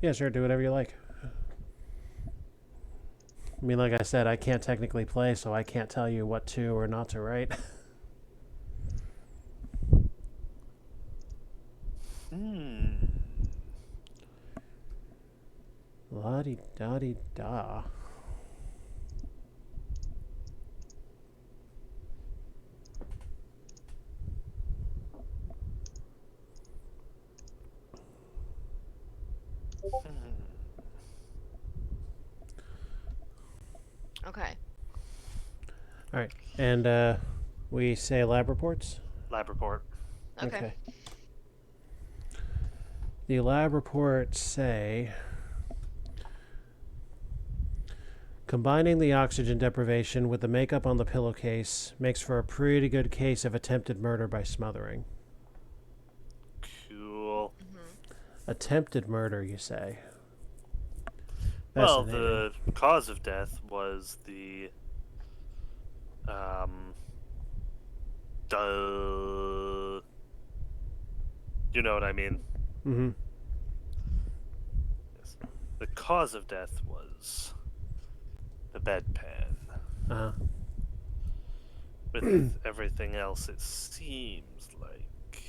Yeah, sure, do whatever you like. I mean, like I said, I can't technically play, so I can't tell you what to or not to write. La-di-da-di-da. Okay. All right, and we say lab reports? Lab report. Okay. The lab reports say combining the oxygen deprivation with the makeup on the pillowcase makes for a pretty good case of attempted murder by smothering. Cool. Attempted murder, you say? Well, Fascinating. the cause of death was the you know what I mean? Mm-hmm. Yes. The cause of death was the bedpan. Uh-huh. With everything else, it seems like...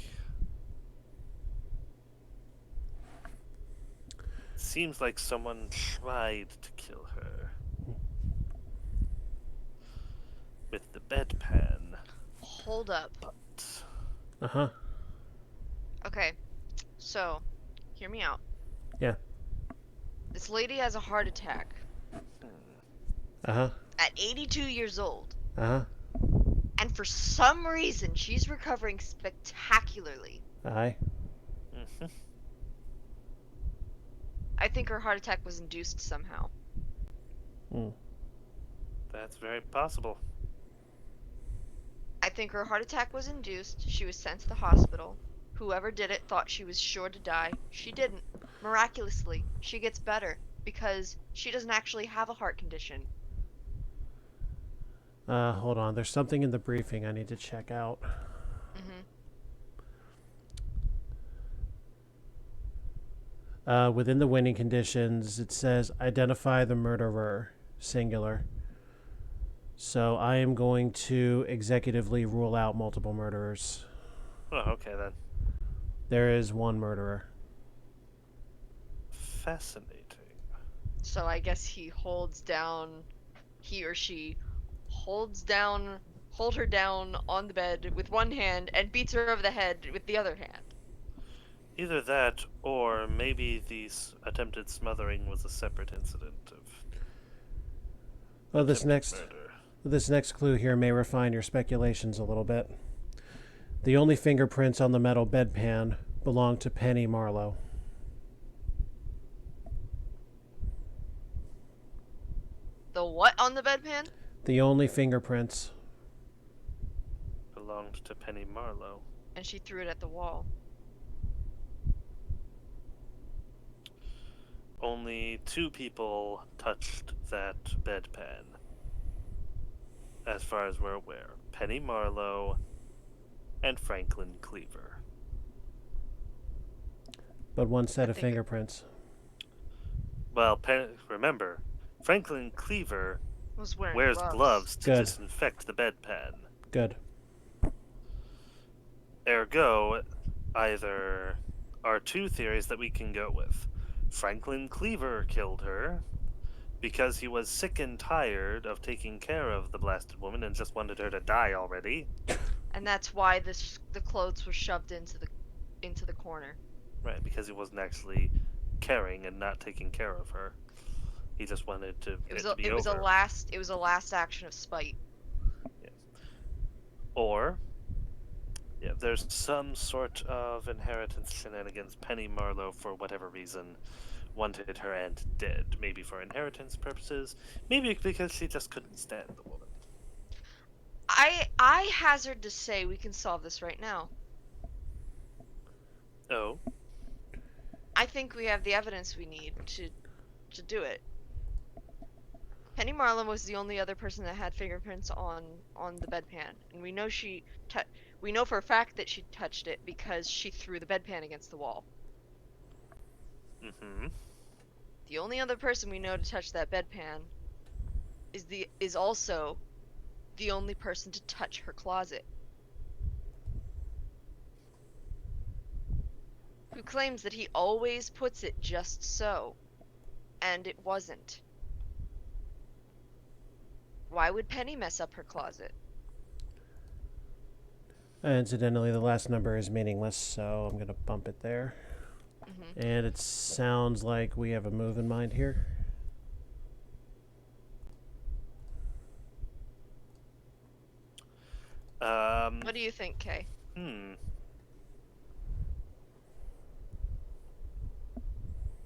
Seems like someone tried to kill her. With the bedpan. Hold up. But... Uh-huh. Okay. So, hear me out. Yeah. This lady has a heart attack. Uh-huh. At 82 years old. Uh-huh. And for some reason, she's recovering spectacularly. Aye. I think her heart attack was induced somehow. That's very possible. I think her heart attack was induced. She was sent to the hospital. Whoever did it thought she was sure to die. She didn't. Miraculously, she gets better because she doesn't actually have a heart condition. Hold on. There's something in the briefing I need to check out. Within the winning conditions, it says identify the murderer, singular. So I am going to executively rule out multiple murderers. Oh, okay then. There is one murderer. Fascinating. So I guess he or she hold her down on the bed with one hand and beats her over the head with the other hand. Either that, or maybe the attempted smothering was a separate incident of Well, this murder. next clue here may refine your speculations a little bit. The only fingerprints on the metal bedpan belong to Penny Marlowe. The what on the bedpan? The only fingerprints. Belonged to Penny Marlowe. And she threw it at the wall. Only 2 people touched that bedpan. As far as we're aware. Penny Marlowe and Franklin Cleaver. But one set of fingerprints. Well, remember, Franklin Cleaver wears gloves to disinfect the bedpan. Good. Ergo, either are 2 theories that we can go with. Franklin Cleaver killed her because he was sick and tired of taking care of the blasted woman and just wanted her to die already. And that's why the clothes were shoved into the corner. Right, because he wasn't actually caring and not taking care of her. He just wanted to be over. It was a last action of spite. Yeah. Or there's some sort of inheritance shenanigans. Penny Marlowe, for whatever reason, wanted her aunt dead. Maybe for inheritance purposes. Maybe because she just couldn't stand the woman. I hazard to say we can solve this right now. Oh? I think we have the evidence we need to do it. Penny Marlowe was the only other person that had fingerprints on the bedpan, and we know for a fact that she touched it because she threw the bedpan against the wall. Mm-hmm. The only other person we know to touch that bedpan is also the only person to touch her closet. Who claims that he always puts it just so, and it wasn't. Why would Penny mess up her closet? Incidentally, the last number is meaningless, so I'm going to bump it there. Mm-hmm. And it sounds like we have a move in mind here. What do you think, Kay?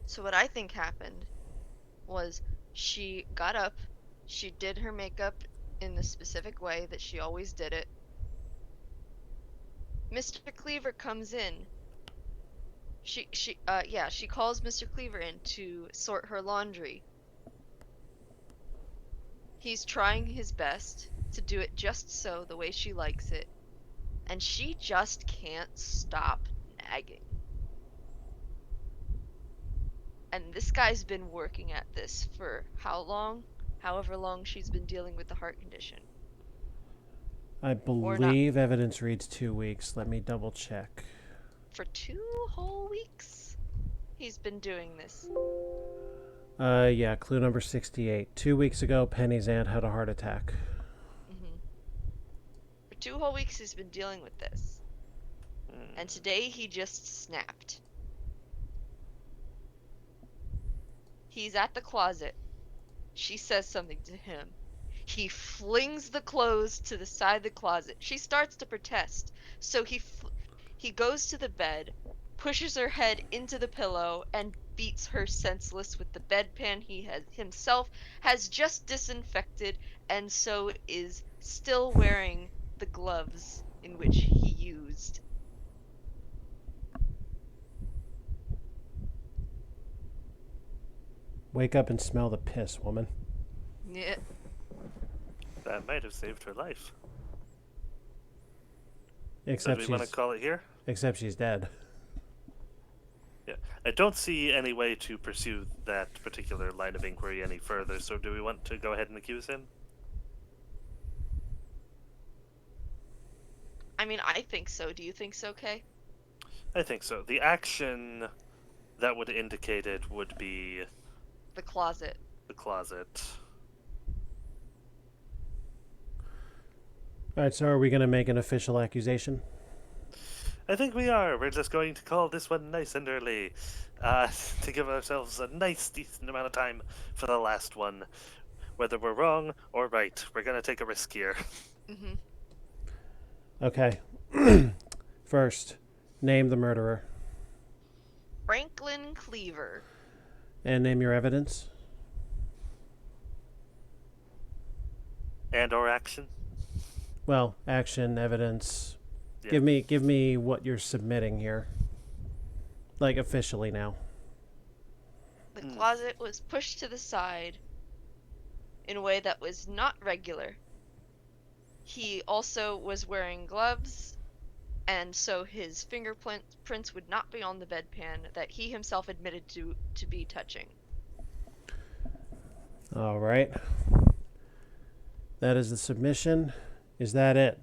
So what I think happened was she got up, she did her makeup in the specific way that she always did it. Mr. Cleaver comes in. She calls Mr. Cleaver in to sort her laundry. He's trying his best to do it just so, the way she likes it, and she just can't stop nagging. And this guy's been working at this for how long? However long she's been dealing with the heart condition. I believe evidence reads 2 weeks. Let me double check. For 2 whole weeks, he's been doing this. Yeah, clue number 68. 2 weeks ago, Penny's aunt had a heart attack. Mm-hmm. For 2 whole weeks, he's been dealing with this. And today, he just snapped. He's at the closet. She says something to him. He flings the clothes to the side of the closet. She starts to protest. So he goes to the bed, pushes her head into the pillow, and beats her senseless with the bedpan he himself has just disinfected, and so is still wearing the gloves in which he used. Wake up and smell the piss, woman. Yeah. That might have saved her life. Except Do we want to call it here? Except she's dead. Yeah. I don't see any way to pursue that particular line of inquiry any further, so do we want to go ahead and accuse him? I mean, I think so. Do you think so, Kay? I think so. The action that would indicate it would be... The closet. The closet. Alright, so are we going to make an official accusation? I think we are. We're just going to call this one nice and early, to give ourselves a nice, decent amount of time for the last one. Whether we're wrong or right, we're going to take a risk here. Mm-hmm. Okay. First, name the murderer. Franklin Cleaver. And name your evidence. And or action? Well, action, evidence. Yeah. Give me what you're submitting here. Like, officially now. The closet was pushed to the side in a way that was not regular. He also was wearing gloves, and so his fingerprints would not be on the bedpan that he himself admitted to be touching. All right. That is the submission. Is that it?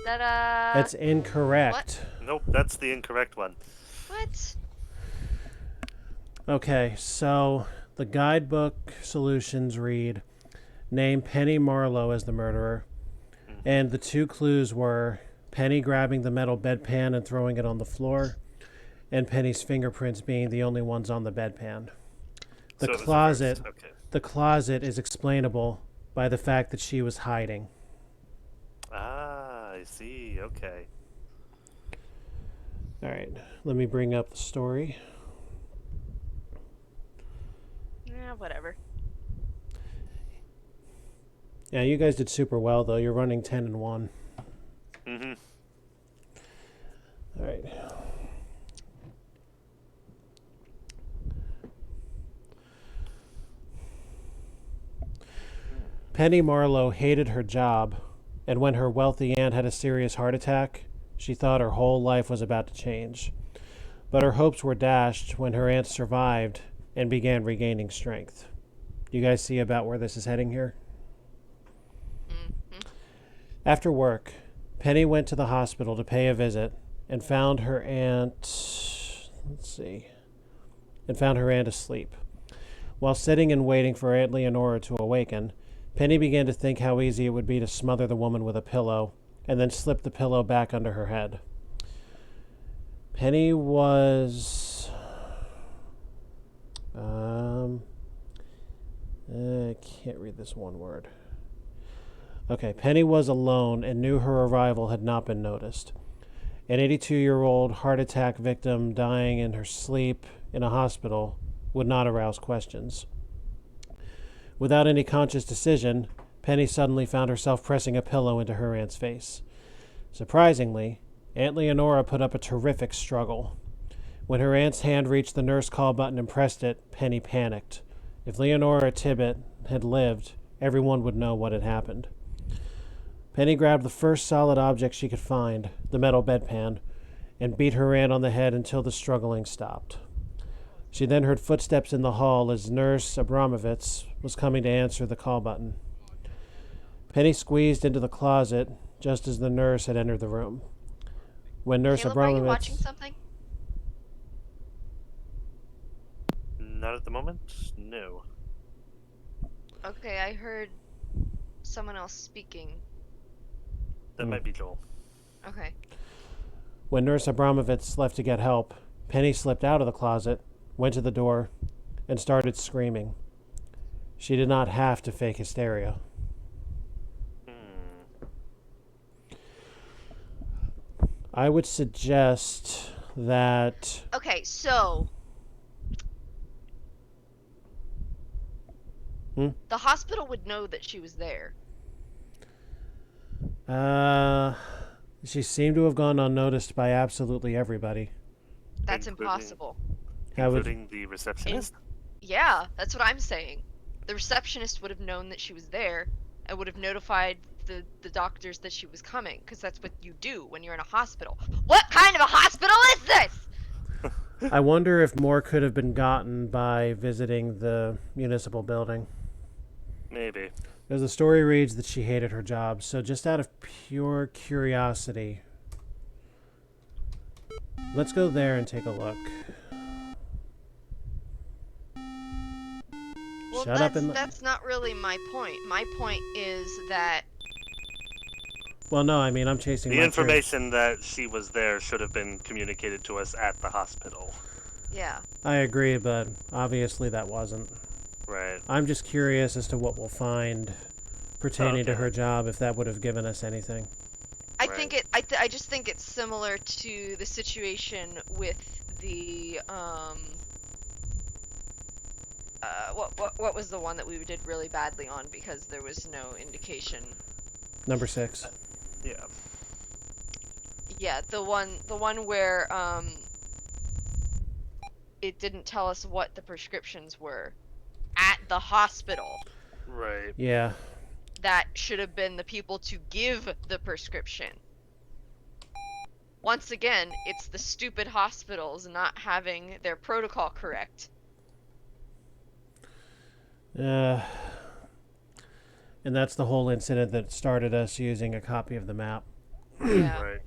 Ta-da! That's incorrect. Nope, that's the incorrect one. What? Okay, so the guidebook solutions read, name Penny Marlowe as the murderer. And the 2 clues were Penny grabbing the metal bedpan and throwing it on the floor, and Penny's fingerprints being the only ones on the bedpan. The So it was closet, reversed. Okay. the closet is explainable by the fact that she was hiding. Ah, I see. Okay. All right, let me bring up the story. Yeah, whatever. Yeah, you guys did super well, though. You're running 10-1. Mm-hmm. All right. Penny Marlowe hated her job, and when her wealthy aunt had a serious heart attack, She thought her whole life was about to change. But her hopes were dashed when her aunt survived and began regaining strength. You guys see about where this is heading here? Mm-hmm. After work, Penny went to the hospital to pay a visit and found her aunt asleep. While sitting and waiting for Aunt Leonora to awaken, Penny began to think how easy it would be to smother the woman with a pillow and then slip the pillow back under her head. Penny was... I can't read this one word. Okay, Penny was alone and knew her arrival had not been noticed. An 82-year-old heart attack victim dying in her sleep in a hospital would not arouse questions. Without any conscious decision, Penny suddenly found herself pressing a pillow into her aunt's face. Surprisingly, Aunt Leonora put up a terrific struggle. When her aunt's hand reached the nurse call button and pressed it, Penny panicked. If Leonora Tibbet had lived, everyone would know what had happened. Penny grabbed the first solid object she could find, the metal bedpan, and beat her aunt on the head until the struggling stopped. She then heard footsteps in the hall as Nurse Abramovitz was coming to answer the call button. Penny squeezed into the closet just as the nurse had entered the room. When Nurse Caleb, Abramovitz... are you watching something? Not at the moment. No. Okay, I heard someone else speaking. That might be Joel. Okay. When Nurse Abramovitz left to get help, Penny slipped out of the closet, went to the door, and started screaming. She did not have to fake hysteria. I would suggest that... Okay, so... The hospital would know that she was there. She seemed to have gone unnoticed by absolutely everybody. That's Including- impossible. Including the receptionist? Yeah, that's what I'm saying. The receptionist would have known that she was there and would have notified the doctors that she was coming, because that's what you do when you're in a hospital. What kind of a hospital is this? I wonder if more could have been gotten by visiting the municipal building. Maybe. As the story reads that she hated her job, so just out of pure curiosity, let's go there and take a look. Well, Shut up and... that's not really my point. My point is that... Well, no, I mean, I'm chasing The my information that she was there should have been communicated to us at the hospital. Yeah. I agree, but obviously that wasn't. Right. I'm just curious as to what we'll find pertaining to her job, if that would have given us anything. I think it. I just think it's similar to the situation with the what was the one that we did really badly on because there was no indication. Number 6. Yeah. Yeah, the one where it didn't tell us what the prescriptions were at the hospital. Right. Yeah. That should have been the people to give the prescription. Once again, it's the stupid hospitals not having their protocol correct. And that's the whole incident that started us using a copy of the map. Yeah. Right.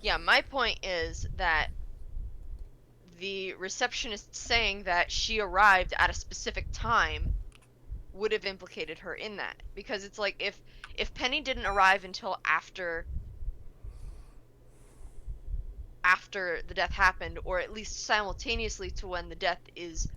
Yeah, my point is that the receptionist saying that she arrived at a specific time would have implicated her in that, because it's like if Penny didn't arrive until after the death happened, or at least simultaneously to when the death is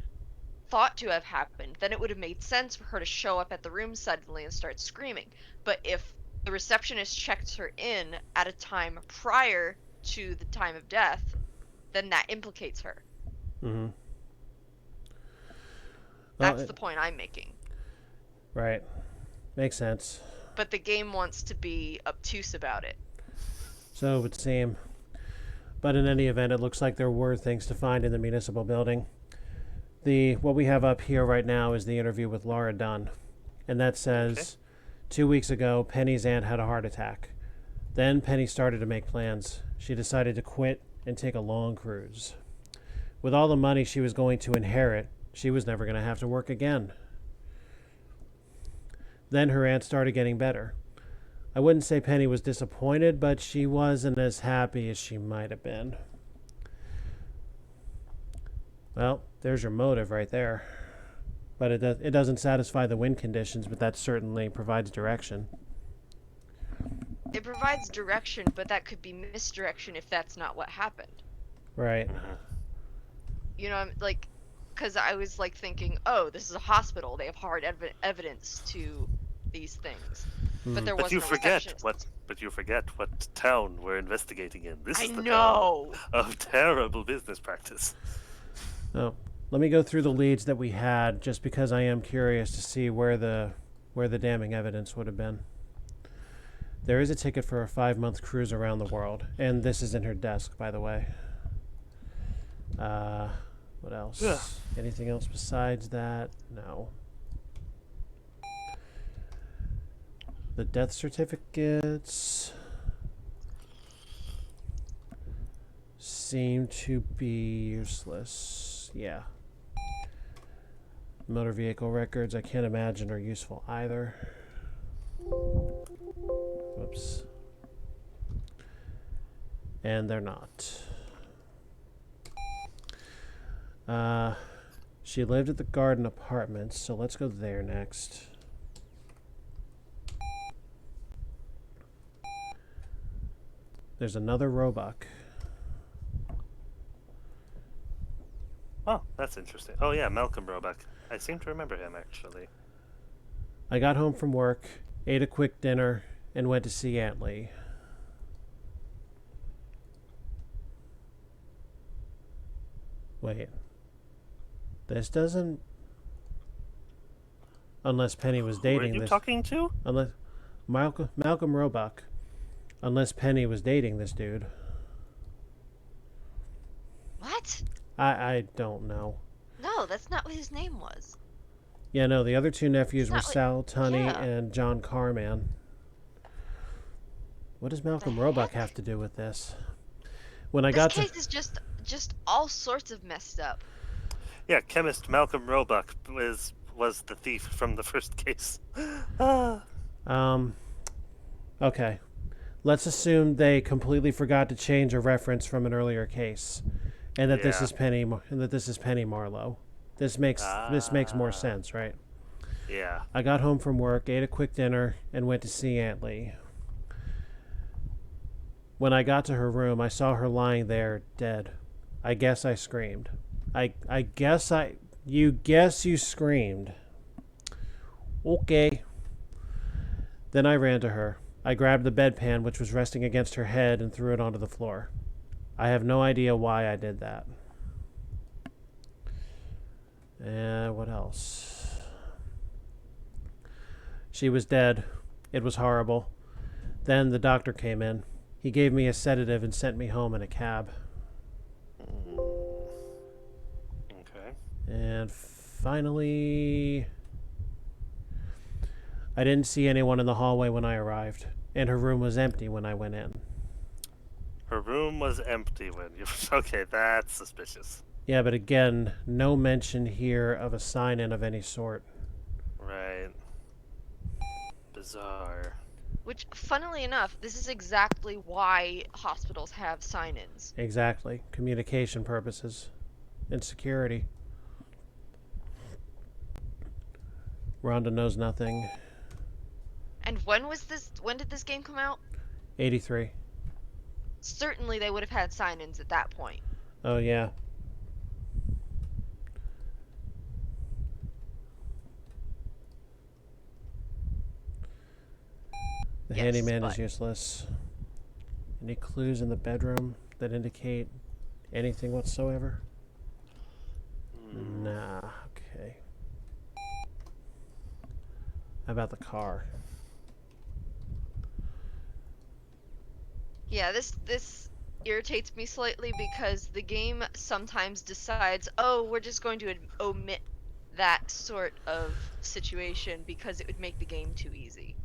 thought to have happened, then it would have made sense for her to show up at the room suddenly and start screaming. But if the receptionist checked her in at a time prior to the time of death, then that implicates her. Mm-hmm. That's the point I'm making. Right. Makes sense. But the game wants to be obtuse about it. So it would seem. But in any event, it looks like there were things to find in the municipal building. What we have up here right now is the interview with Laura Dunn. And that says, 2 weeks ago, Penny's aunt had a heart attack. Then Penny started to make plans. She decided to quit and take a long cruise. With all the money she was going to inherit, she was never going to have to work again. Then her aunt started getting better. I wouldn't say Penny was disappointed, but she wasn't as happy as she might have been. Well, there's your motive right there. But it doesn't satisfy the wind conditions, but that certainly provides direction. It provides direction, but that could be misdirection if that's not what happened. Right. You know, like, because I was like thinking, oh, this is a hospital. They have hard evidence to these things. But there But wasn't you a forget receptionist. But you forget what town we're investigating in. This I is the know. town of terrible business practice. Oh, let me go through the leads that we had, just because I am curious to see where the damning evidence would have been. There is a ticket for a 5-month cruise around the world, and this is in her desk, by the way. What else? Ugh. Anything else besides that? No. The death certificates seem to be useless. Yeah. Motor vehicle records, I can't imagine are useful either. Whoops. And they're not. She lived at the Garden Apartments, so let's go there next. There's another Roebuck. Oh, that's interesting. Oh yeah, Malcolm Roebuck. I seem to remember him actually. I got home from work, ate a quick dinner, and went to see Aunt Lee. Wait. This doesn't... Unless Penny was dating Who are you this... talking to? Unless... Malcolm Roebuck. Unless Penny was dating this dude. What? I don't know. No, that's not what his name was. Yeah, no, the other two nephews It's were not like- Sal Tunney yeah. and John Carman. What does Malcolm Roebuck have to do with this? When I got This case is just all sorts of messed up. Yeah, chemist Malcolm Roebuck was the thief from the first case. Ah. Okay. Let's assume they completely forgot to change a reference from an earlier case, and that this Yeah. is Penny Marlowe. This makes more sense, right? Yeah. I got home from work, ate a quick dinner, and went to see Aunt Lee. When I got to her room, I saw her lying there, dead. I guess I screamed. You screamed. Okay. Then I ran to her. I grabbed the bedpan, which was resting against her head, and threw it onto the floor. I have no idea why I did that. What else? She was dead. It was horrible. Then the doctor came in. He gave me a sedative and sent me home in a cab. Okay. And finally... I didn't see anyone in the hallway when I arrived, and her room was empty when I went in. Her room was empty when you... Okay, that's suspicious. Yeah, but again, no mention here of a sign-in of any sort. Right. Bizarre. Which, funnily enough, this is exactly why hospitals have sign-ins. Exactly. Communication purposes. And security. Rhonda knows nothing. And when did this game come out? 83. Certainly they would have had sign-ins at that point. Oh, yeah. The Yes, handyman is but- useless. Any clues in the bedroom that indicate anything whatsoever? Nah, okay. How about the car? Yeah, this irritates me slightly because the game sometimes decides, oh, we're just going to omit that sort of situation because it would make the game too easy.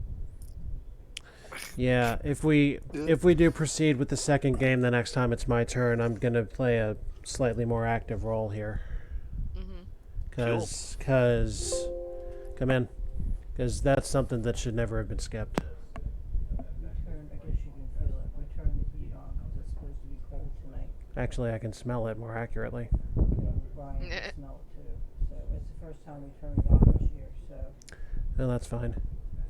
Yeah, if we do proceed with the second game, the next time it's my turn, I'm gonna play a slightly more active role here. Mm-hmm. Cause come in, because that's something that should never have been skipped. I guess you can feel it. We turned the heat on because it's supposed to be cold tonight. Actually, I can smell it more accurately. Brian can smell it too. So it's the first time we turned it on this year. So. No, that's fine.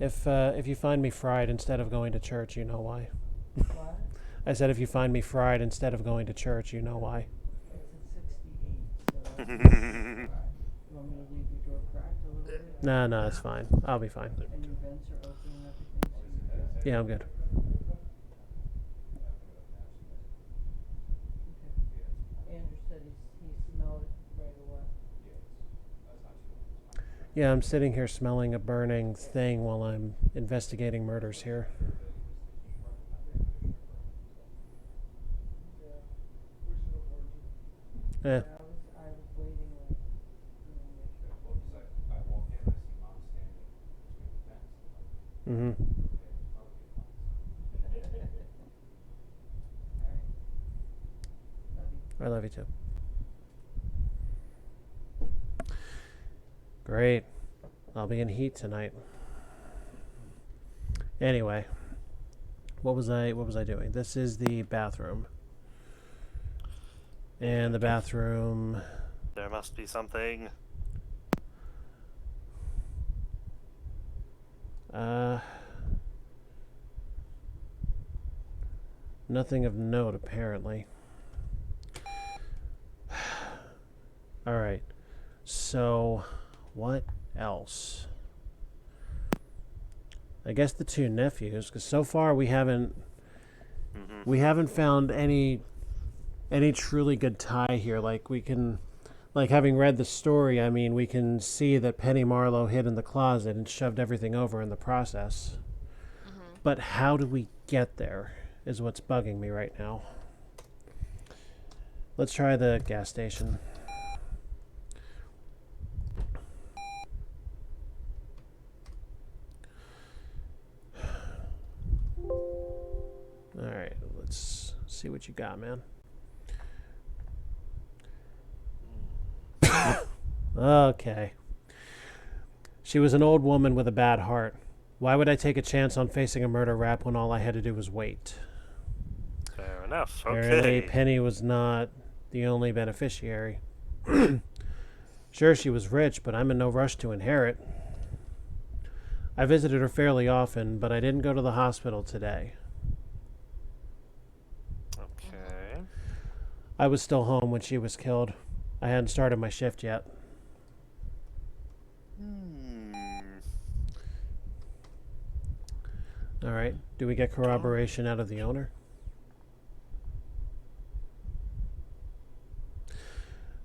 If you find me fried instead of going to church, you know why. What? I said if you find me fried instead of going to church, you know why. It's at 68. So. You want me to leave your door cracked a little bit? No, it's fine. I'll be fine. And your vents are open and everything. So you're good. Yeah, I'm good. Okay. Andrew said he smelled it right away. Yeah, I'm sitting here smelling a burning thing while I'm investigating murders here. I was waiting like, Mm-hmm. I love you too. Great. I'll be in heat tonight. Anyway, what was I doing? This is the bathroom. And the bathroom. There must be something. Nothing of note apparently. All right. So, what else? I guess the two nephews, because so far we haven't found any truly good tie here. Like we can, like having read the story, I mean, we can see that Penny Marlowe hid in the closet and shoved everything over in the process. Mm-hmm. But how do we get there is what's bugging me right now. Let's try the gas station. All right, let's see what you got, man. Okay. She was an old woman with a bad heart. Why would I take a chance on facing a murder rap when all I had to do was wait? Fair enough. Apparently, Okay. Penny was not the only beneficiary. Sure, she was rich, but I'm in no rush to inherit. I visited her fairly often, but I didn't go to the hospital today. Okay. I was still home when she was killed. I hadn't started my shift yet. All right. Do we get corroboration out of the owner?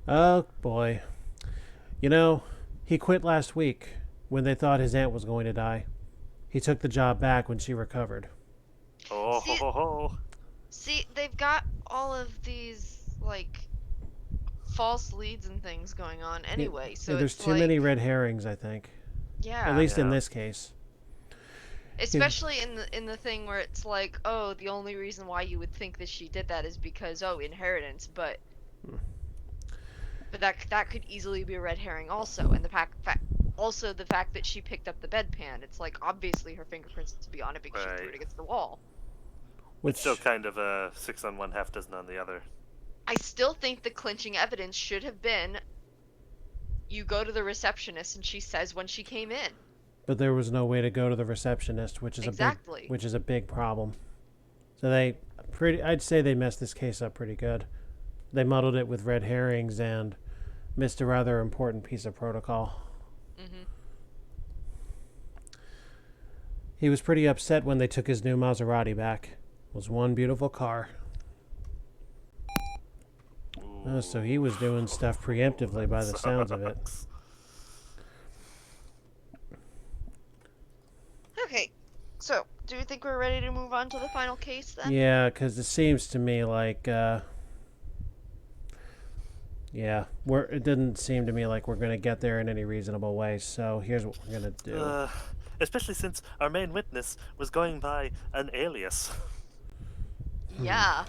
Oh, boy. You know, he quit last week when they thought his aunt was going to die. He took the job back when she recovered. Oh, See- ho, ho, ho. See, they've got all of these like false leads and things going on anyway. So Yeah, there's it's too like, many red herrings, I think. yeah. At least in Yeah. this case. Especially in the thing where it's like, oh, the only reason why you would think that she did that is because inheritance, but that could easily be a red herring also, and the fact that she picked up the bedpan, it's like obviously her fingerprints to be on it because she threw Right. it against the wall. Which, It's still kind of a 6 on one, half dozen on the other. I still think the clinching evidence should have been you go to the receptionist and she says when she came in. but there was no way to go to the receptionist, which is Exactly. a big problem. So I'd say they messed this case up pretty good. They muddled it with red herrings and missed a rather important piece of protocol. Mm-hmm. He was pretty upset when they took his new Maserati back. It was one beautiful car. Oh, so he was doing stuff preemptively by the sounds of it. Okay, so do you think we're ready to move on to the final case then? Yeah, because it seems to me like, it didn't seem to me like we're going to get there in any reasonable way, so here's what we're going to do. especially since our main witness was going by an alias. Yeah.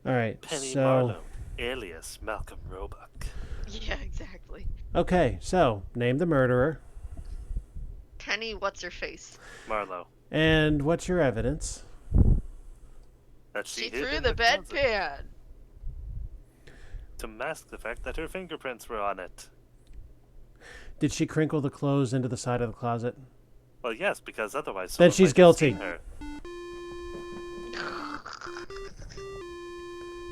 All right. Penny So Marlowe, alias Malcolm Roebuck. Yeah, exactly. okay. So name the murderer. Penny, what's her face? Marlowe. And what's your evidence? That She hid threw in the closet bedpan. to mask the fact that her fingerprints were on it. Did she crinkle the clothes into the side of the closet? Well, yes, because otherwise Then someone she's might have guilty. seen her.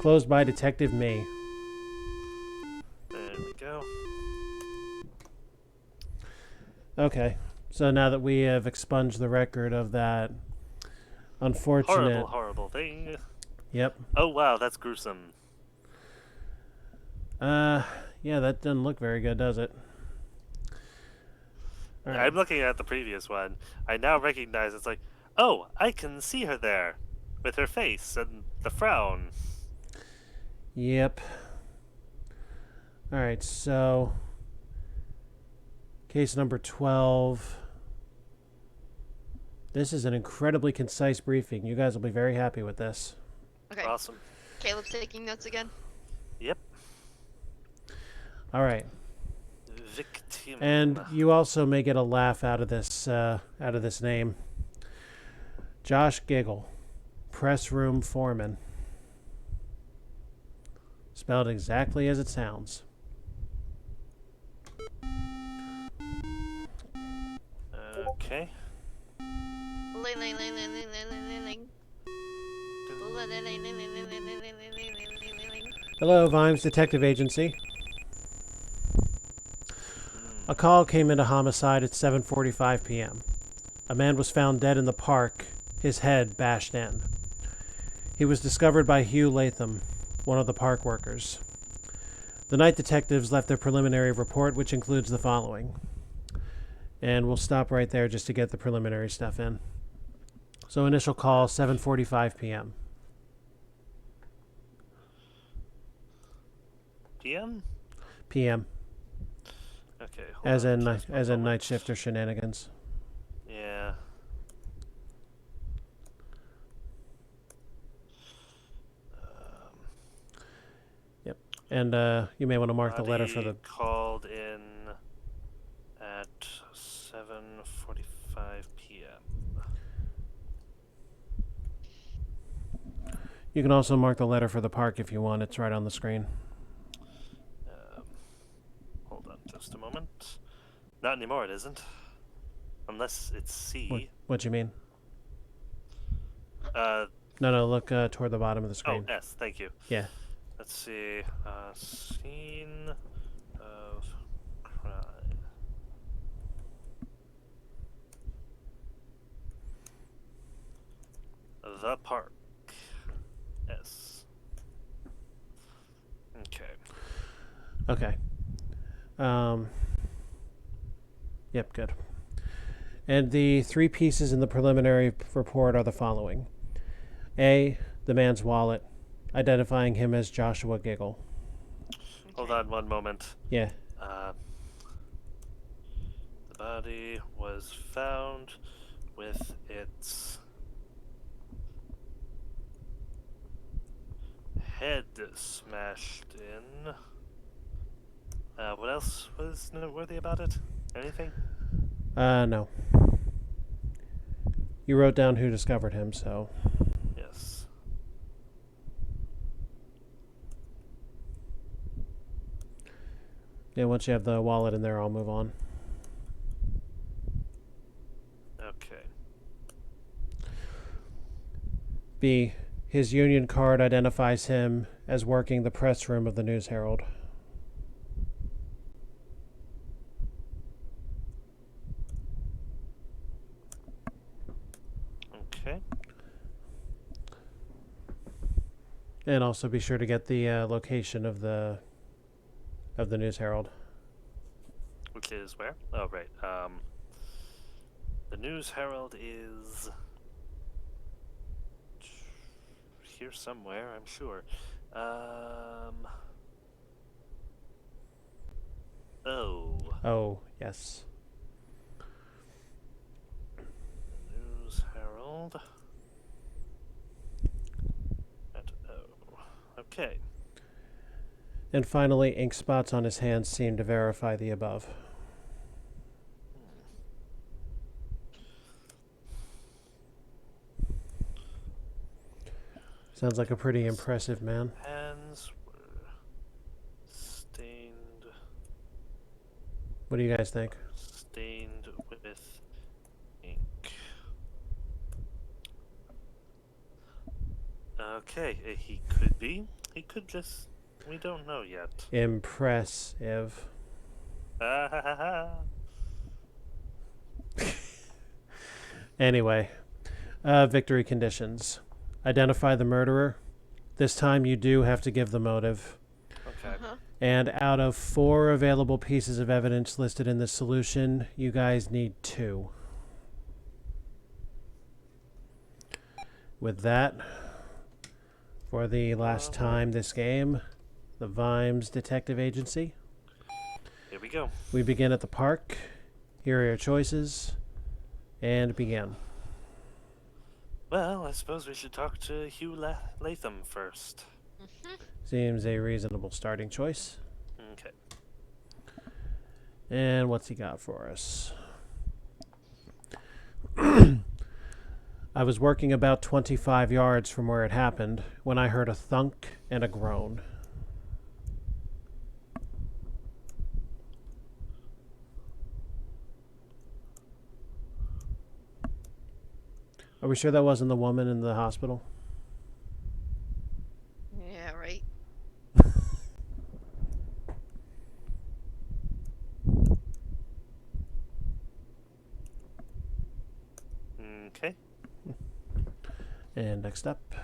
Closed by Detective Me. There we go. Okay. So now that we have expunged the record of that unfortunate... Horrible, horrible thing. Yep. Oh, wow, that's gruesome. Yeah, that doesn't look very good, does it? All right. I'm looking at the previous one. I now recognize it's like, oh, I can see her there. With her face and the frown. Yep. All right, so case number 12. This is an incredibly concise briefing. You guys will be very happy with this. Okay. Awesome. Caleb's taking notes again. Yep. All right. Victim. And you also may get a laugh out of this name. Josh Giggle, press room foreman. Spelled exactly as it sounds. Okay. Ling, ling, ling, ling, ling, ling, ling, ling. Hello, Vimes Detective Agency. A call came into homicide at 7:45 p.m. A man was found dead in the park, his head bashed in. He was discovered by Hugh Latham, one of the park workers. The night detectives left their preliminary report, which includes the following. And we'll stop right there just to get the preliminary stuff in. So initial call, 7:45 p.m. PM? p.m. Okay. hold As on in just one as in moment. night shifter shenanigans. Yeah. And you may want to mark the letter for the... Body called in at 7:45 p.m. You can also mark the letter for the park if you want. It's right on the screen. Hold on just a moment. Not anymore, it isn't. Unless it's C. What you mean? Uh, No, look toward the bottom of the oh, screen. S, thank you. Yeah. Let's see. Scene of crime. The park. S. Okay. Okay. Yep, good. And the three pieces in the preliminary report are the following. A, the man's wallet, identifying him as Joshua Giggle. Hold on one moment. Yeah. The body was found with its head smashed in. What else was noteworthy about it? Anything? No. You wrote down who discovered him, so... Yes. Yeah, once you have the wallet in there, I'll move on. Okay. B, his union card identifies him as working the press room of the News Herald. Okay. And also be sure to get the location of the News Herald. Which is where? Oh, right. The News Herald is here somewhere, I'm sure. O. Oh, yes. News Herald. At O. Okay. And finally, ink spots on his hands seem to verify the above. Sounds like a pretty impressive man. Hands were stained. What do you guys think? Stained with ink. Okay, he could be. He could just. We don't know yet. Impressive. Ah ha ha ha. Anyway, victory conditions. Identify the murderer. This time you do have to give the motive. Okay. And out of 4 available pieces of evidence listed in this solution, you guys need 2. With that, for the last time this game, the Vimes Detective Agency. Here we go. We begin at the park. Here are your choices. And begin. Well, I suppose we should talk to Hugh Latham first. Seems a reasonable starting choice. Okay. And what's he got for us? I was working about 25 yards from where it happened when I heard a thunk and a groan. Are we sure that wasn't the woman in the hospital? Yeah, right. Okay. And next up.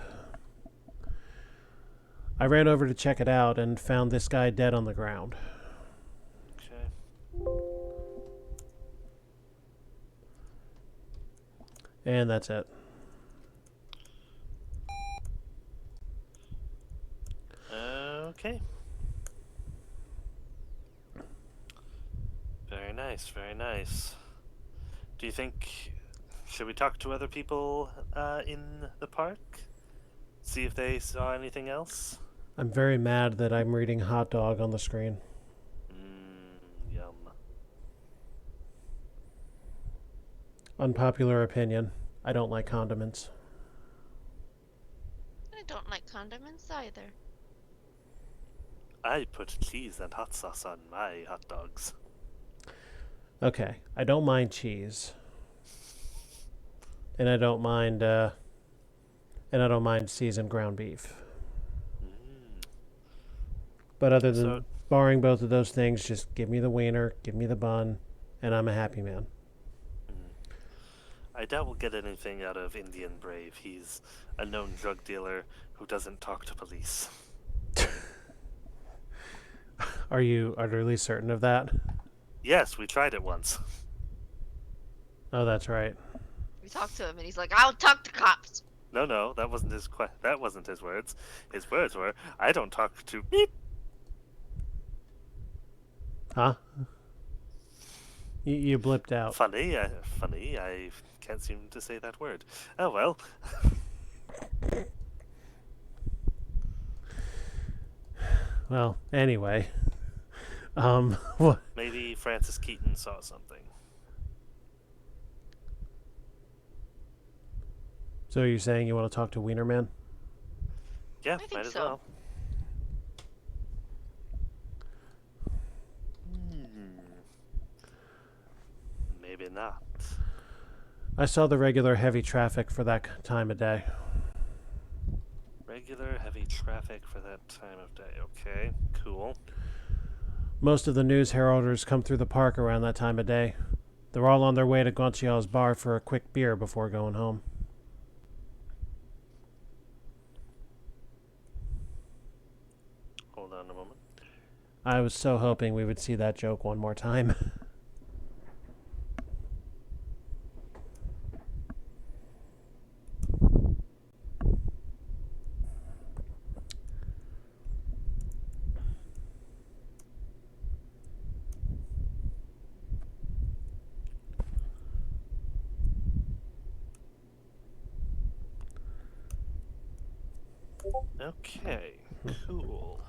I ran over to check it out and found this guy dead on the ground. Okay. And that's it. Okay. Very nice, very nice. Do you think... Should we talk to other people in the park? See if they saw anything else? I'm very mad that I'm reading hot dog on the screen. Yum. Unpopular opinion. I don't like condiments. I don't like condiments either. I put cheese and hot sauce on my hot dogs. Okay, I don't mind cheese. And I don't mind seasoned ground beef. But other than barring both of those things, just give me the wiener, give me the bun, and I'm a happy man. I doubt we'll get anything out of Indian Brave. He's a known drug dealer who doesn't talk to police. Are you utterly certain of that? Yes, we tried it once. Oh, that's right. We talked to him and he's like, I'll talk to cops. No, that wasn't his that wasn't his words. His words were, I don't talk to beep. Huh? You blipped out. Funny, I can't seem to say that word. Oh well. Well, anyway. What? Maybe Francis Keaton saw something. So you're saying you want to talk to Wiener Man? Yeah, I think might as so. well. Maybe not. I saw the regular heavy traffic for that time of day. Regular heavy traffic for that time of day. Okay, cool. Most of the news heralders come through the park around that time of day. They're all on their way to Gontiel's bar for a quick beer before going home. Hold on a moment. I was so hoping we would see that joke one more time. Okay, cool.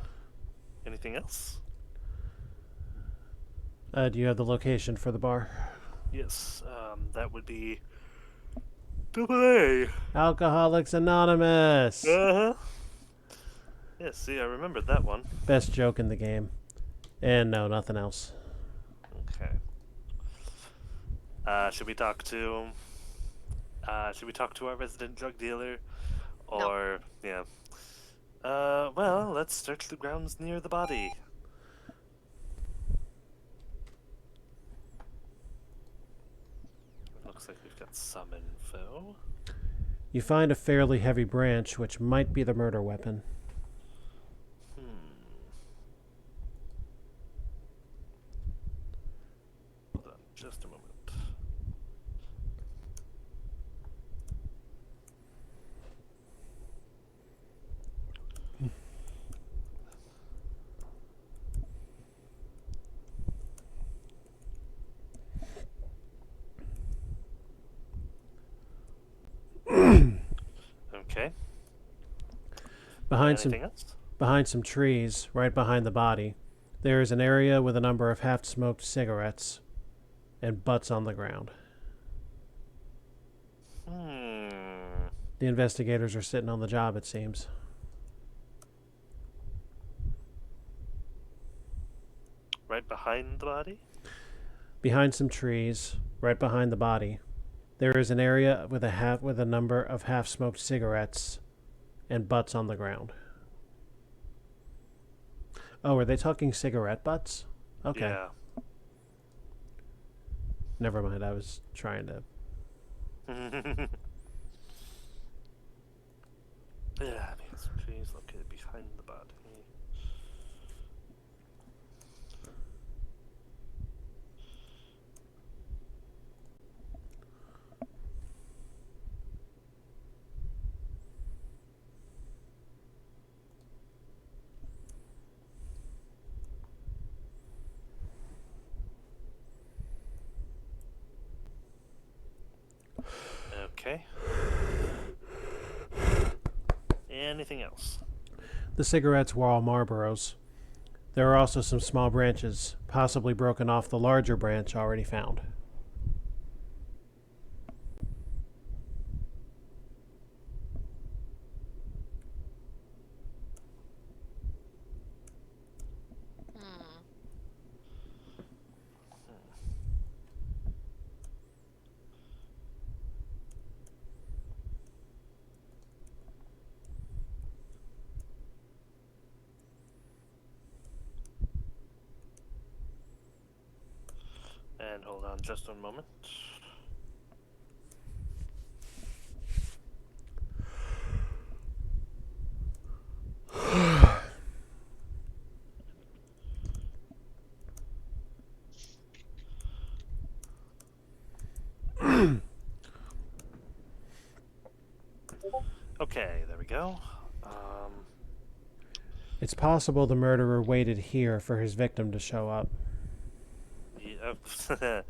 Anything else? Do you have the location for the bar? Yes, that would be AA. Alcoholics Anonymous! Uh-huh. Yeah, see, I remembered that one. Best joke in the game. And no, nothing else. Okay. Should we talk to our resident drug dealer? No. Or yeah. Well, let's search the grounds near the body. Looks like we've got some info. You find a fairly heavy branch, which might be the murder weapon. Hold on, just a moment. Okay. Anything else? Behind some trees, right behind the body, there is an area with a number of half-smoked cigarettes and butts on the ground. The investigators are sitting on the job, it seems. Right behind the body? Behind some trees, right behind the body, there is an area with a number of half-smoked cigarettes and butts on the ground. Oh, are they talking cigarette butts? Okay. Yeah. Never mind, I was trying to... Yeah, because trees located behind the body. Okay. Anything else? The cigarettes were all Marlboros. There are also some small branches, possibly broken off the larger branch already found. And hold on just one moment. Okay, there we go. It's possible the murderer waited here for his victim to show up. Yeah,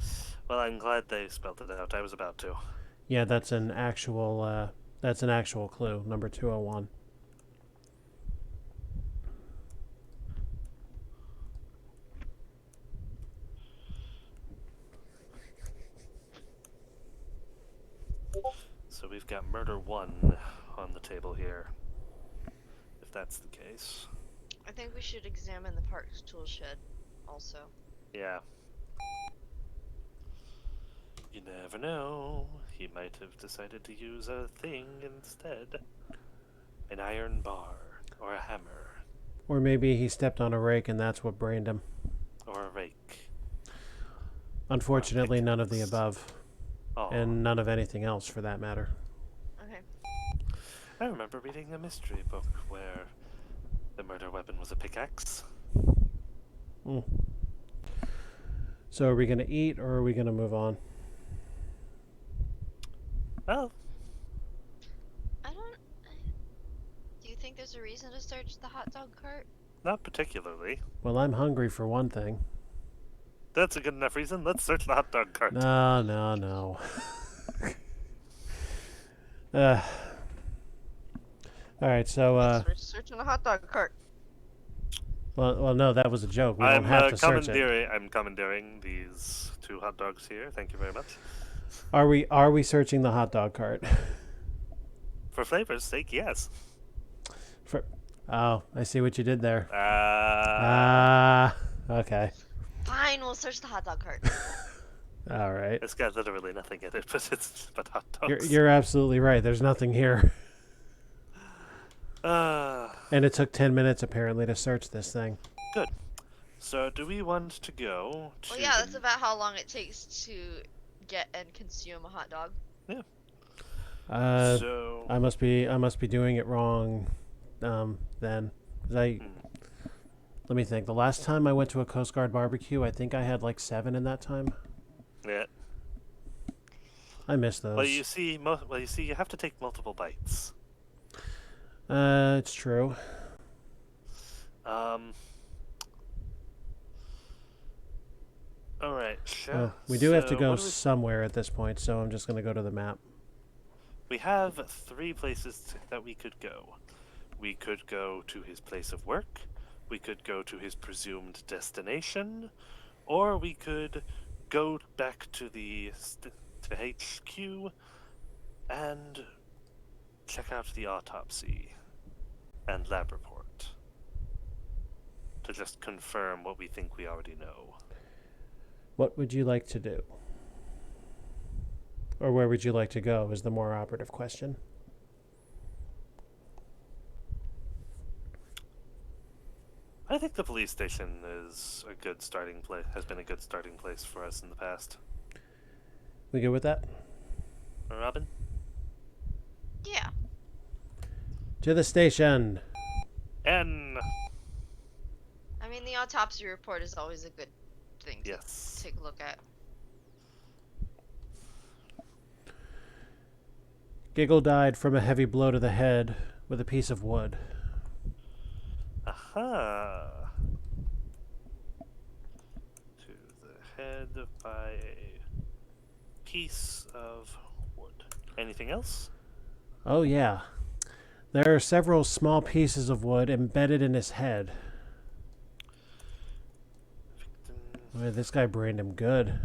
well, I'm glad they spelled it out. I was about to. Yeah, that's an actual clue, number 201. So we've got murder 1 on the table here. If that's the case. I think we should examine the park's tool shed also. Yeah. You never know. He might have decided to use a thing instead. An iron bar. Or a hammer. Or maybe he stepped on a rake and that's what brained him. Or a rake. Unfortunately, none of the above. Oh. And none of anything else, for that matter. Okay. I remember reading a mystery book where the murder weapon was a pickaxe. So are we going to eat, or are we going to move on? Well, Do you think there's a reason to search the hot dog cart? not particularly. Well, I'm hungry for one thing. That's a good enough reason. Let's search the hot dog cart. No. All right, so We're searching the hot dog cart. well, no, that was a joke. We don't have to search it. I'm commandeering these 2 hot dogs here. Thank you very much. Are we searching the hot dog cart? For flavor's sake, yes. Oh, I see what you did there. Okay. Fine, we'll search the hot dog cart. All right. It's got literally nothing in it, but hot dogs. You're absolutely right. There's nothing here. And it took 10 minutes apparently to search this thing. Good. So, do we want to go to? Well, yeah, that's about how long it takes to get and consume a hot dog. Yeah. So I must be doing it wrong, then. 'Cause let me think. The last time I went to a Coast Guard barbecue, I think I had like 7 in that time. Yeah. I miss those. Well, you see, you have to take multiple bites. It's true. All right. Sure. Oh, we do have to go somewhere at this point, so I'm just gonna go to the map. We have 3 places that we could go. We could go to his place of work, we could go to his presumed destination, or we could go back to the to HQ and check out the autopsy and lab report to just confirm what we think we already know. What would you like to do? Or where would you like to go is the more operative question. I think the police station is a good starting place. Has been a good starting place for us in the past. We good with that? Robin? Yeah. To the station. N. I mean, the autopsy report is always a good thing to Yes. take a look at. Giggle died from a heavy blow to the head with a piece of wood. Aha. To the head by a piece of wood. Anything else? Oh yeah. There are several small pieces of wood embedded in his head. Boy, this guy brained him good.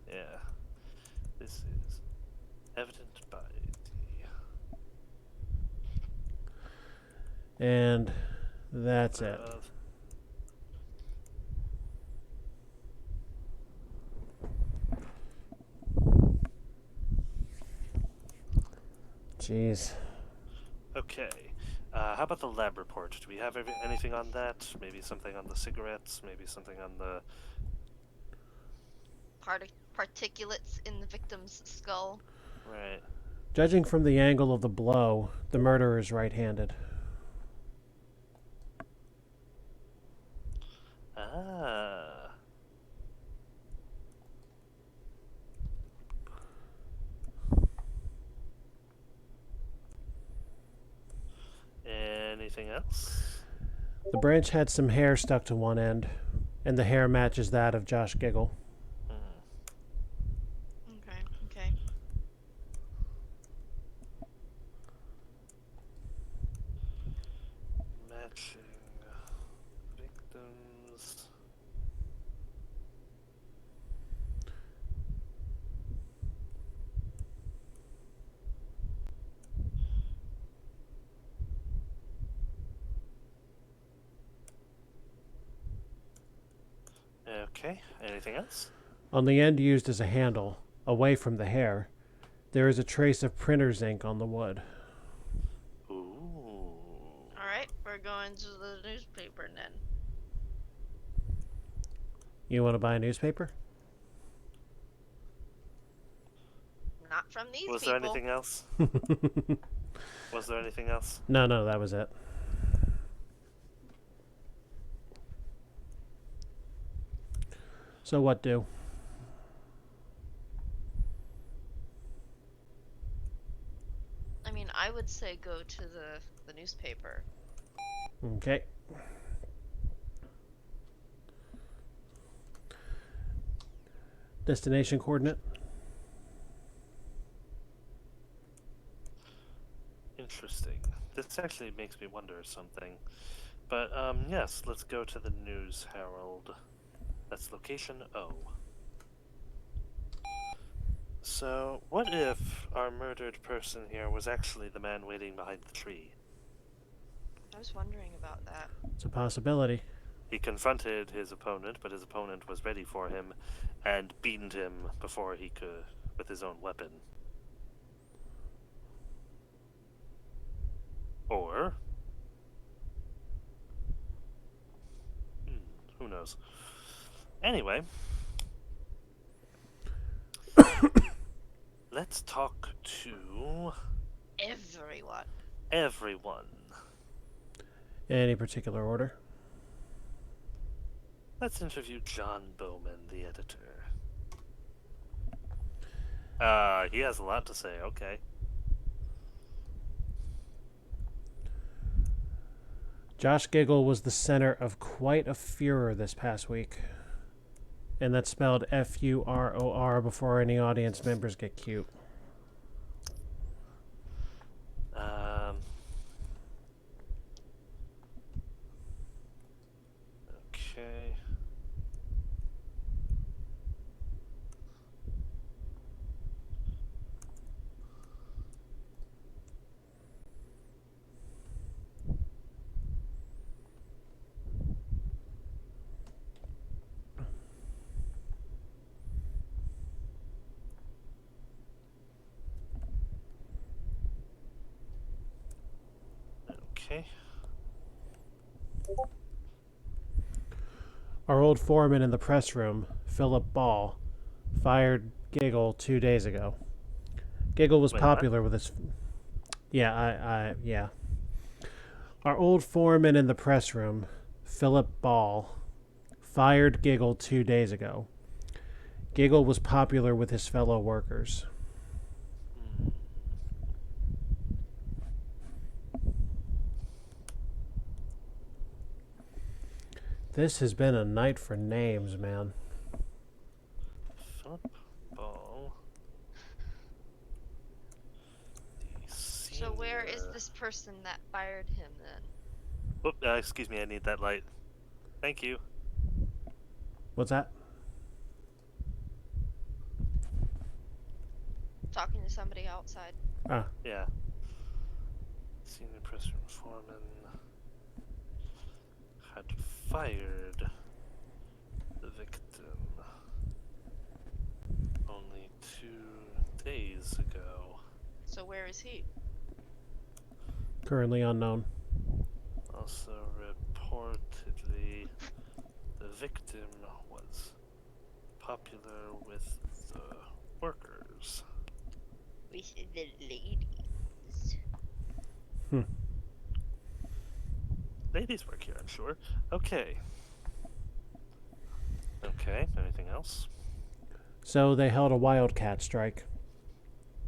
Yeah. This is evident by the... And that's it. Jeez. Okay. How about the lab report? Do we have anything on that? Maybe something on the cigarettes? Maybe something on the... Particulates in the victim's skull. Right. Judging from the angle of the blow, the murderer is right-handed. Ah. Anything else? The branch had some hair stuck to one end, and the hair matches that of Josh Giggle. Okay, okay. Matching victims. Okay, anything else? On the end used as a handle, away from the hair, there is a trace of printer's ink on the wood. Ooh. Alright, we're going to the newspaper then. You want to buy a newspaper? Not from these Was people. there anything else? Was there anything else? No, that was it. So what do? I mean, I would say go to the newspaper. Okay. Destination coordinate? Interesting. This actually makes me wonder something. But, yes, let's go to the News Herald. That's location O. So, what if our murdered person here was actually the man waiting behind the tree? I was wondering about that. It's a possibility. He confronted his opponent, but his opponent was ready for him and beamed him before he could with his own weapon. Or... who knows? Anyway... let's talk to... everyone. Any particular order? Let's interview John Bowman, the editor. He has a lot to say, okay. Josh Giggle was the center of quite a furor this past week. And that's spelled F-U-R-O-R before any audience members get cute. Okay. Okay. Our old foreman in the press room, Philip Ball, fired Giggle 2 days ago. Giggle was Wait, popular with his... Yeah. Our old foreman in the press room, Philip Ball, fired Giggle 2 days ago. Giggle was popular with his fellow workers. This has been a night for names, man. Philip Ball. So where is this person that fired him then? Whoop, excuse me, I need that light. Thank you. What's that? Talking to somebody outside. Ah, Yeah. Senior press room foreman had fired the victim only 2 days ago. So where is he? currently unknown. Also reportedly, the victim was popular with the workers. With the ladies. Ladies work here, I'm sure. Okay. Okay, anything else? So they held a wildcat strike.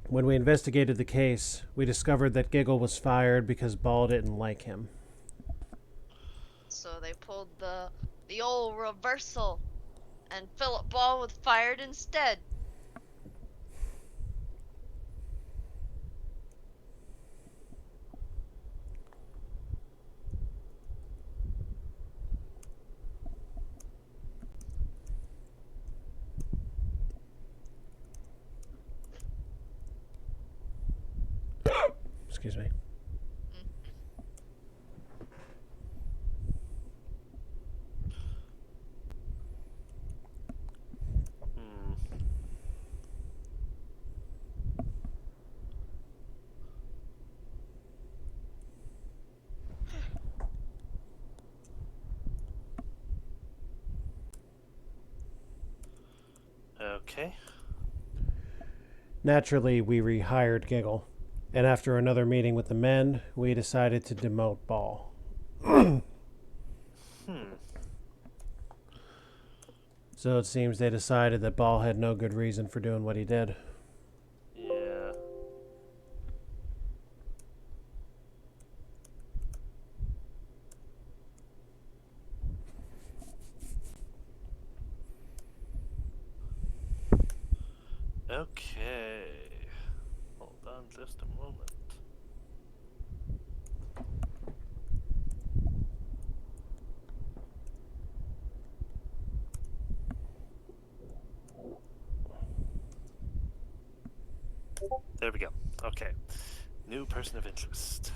When we investigated the case, we discovered that Giggle was fired because Ball didn't like him. So they pulled the old reversal, and Philip Ball was fired instead. Excuse me. Okay. Naturally, we rehired Giggle, and after another meeting with the men, we decided to demote Ball. So it seems they decided that Ball had no good reason for doing what he did. Yeah. Okay. Hold on just a moment. There we go. Okay. New person of interest.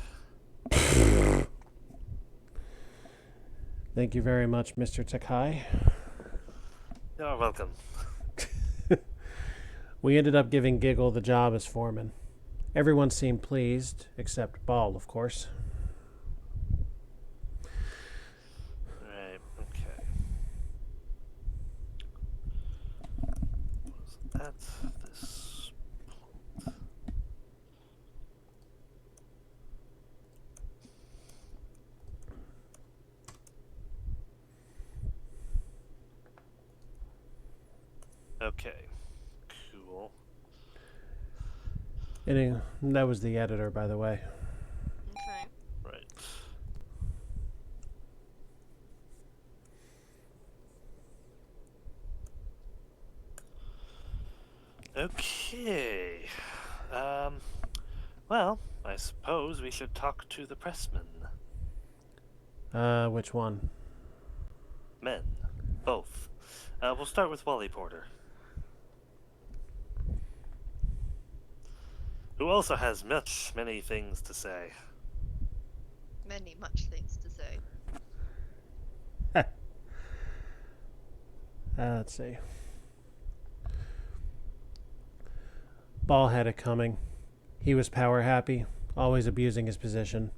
Thank you very much, Mr. Takai. You're welcome. We ended up giving Giggle the job as foreman. Everyone seemed pleased, except Ball, of course. Right, okay. Was at this point. Okay. Cool. And that was the editor, by the way. Okay. Right. Okay. Well, I suppose we should talk to the pressmen. Which one? Men. Both. We'll start with Wally Porter. Who also has many things to say. Much things to say. Let's see. Ball had it coming. He was power happy, always abusing his position.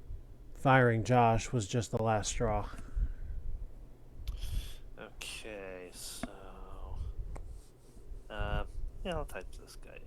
Firing Josh was just the last straw. Okay, so... yeah, I'll type this guy in.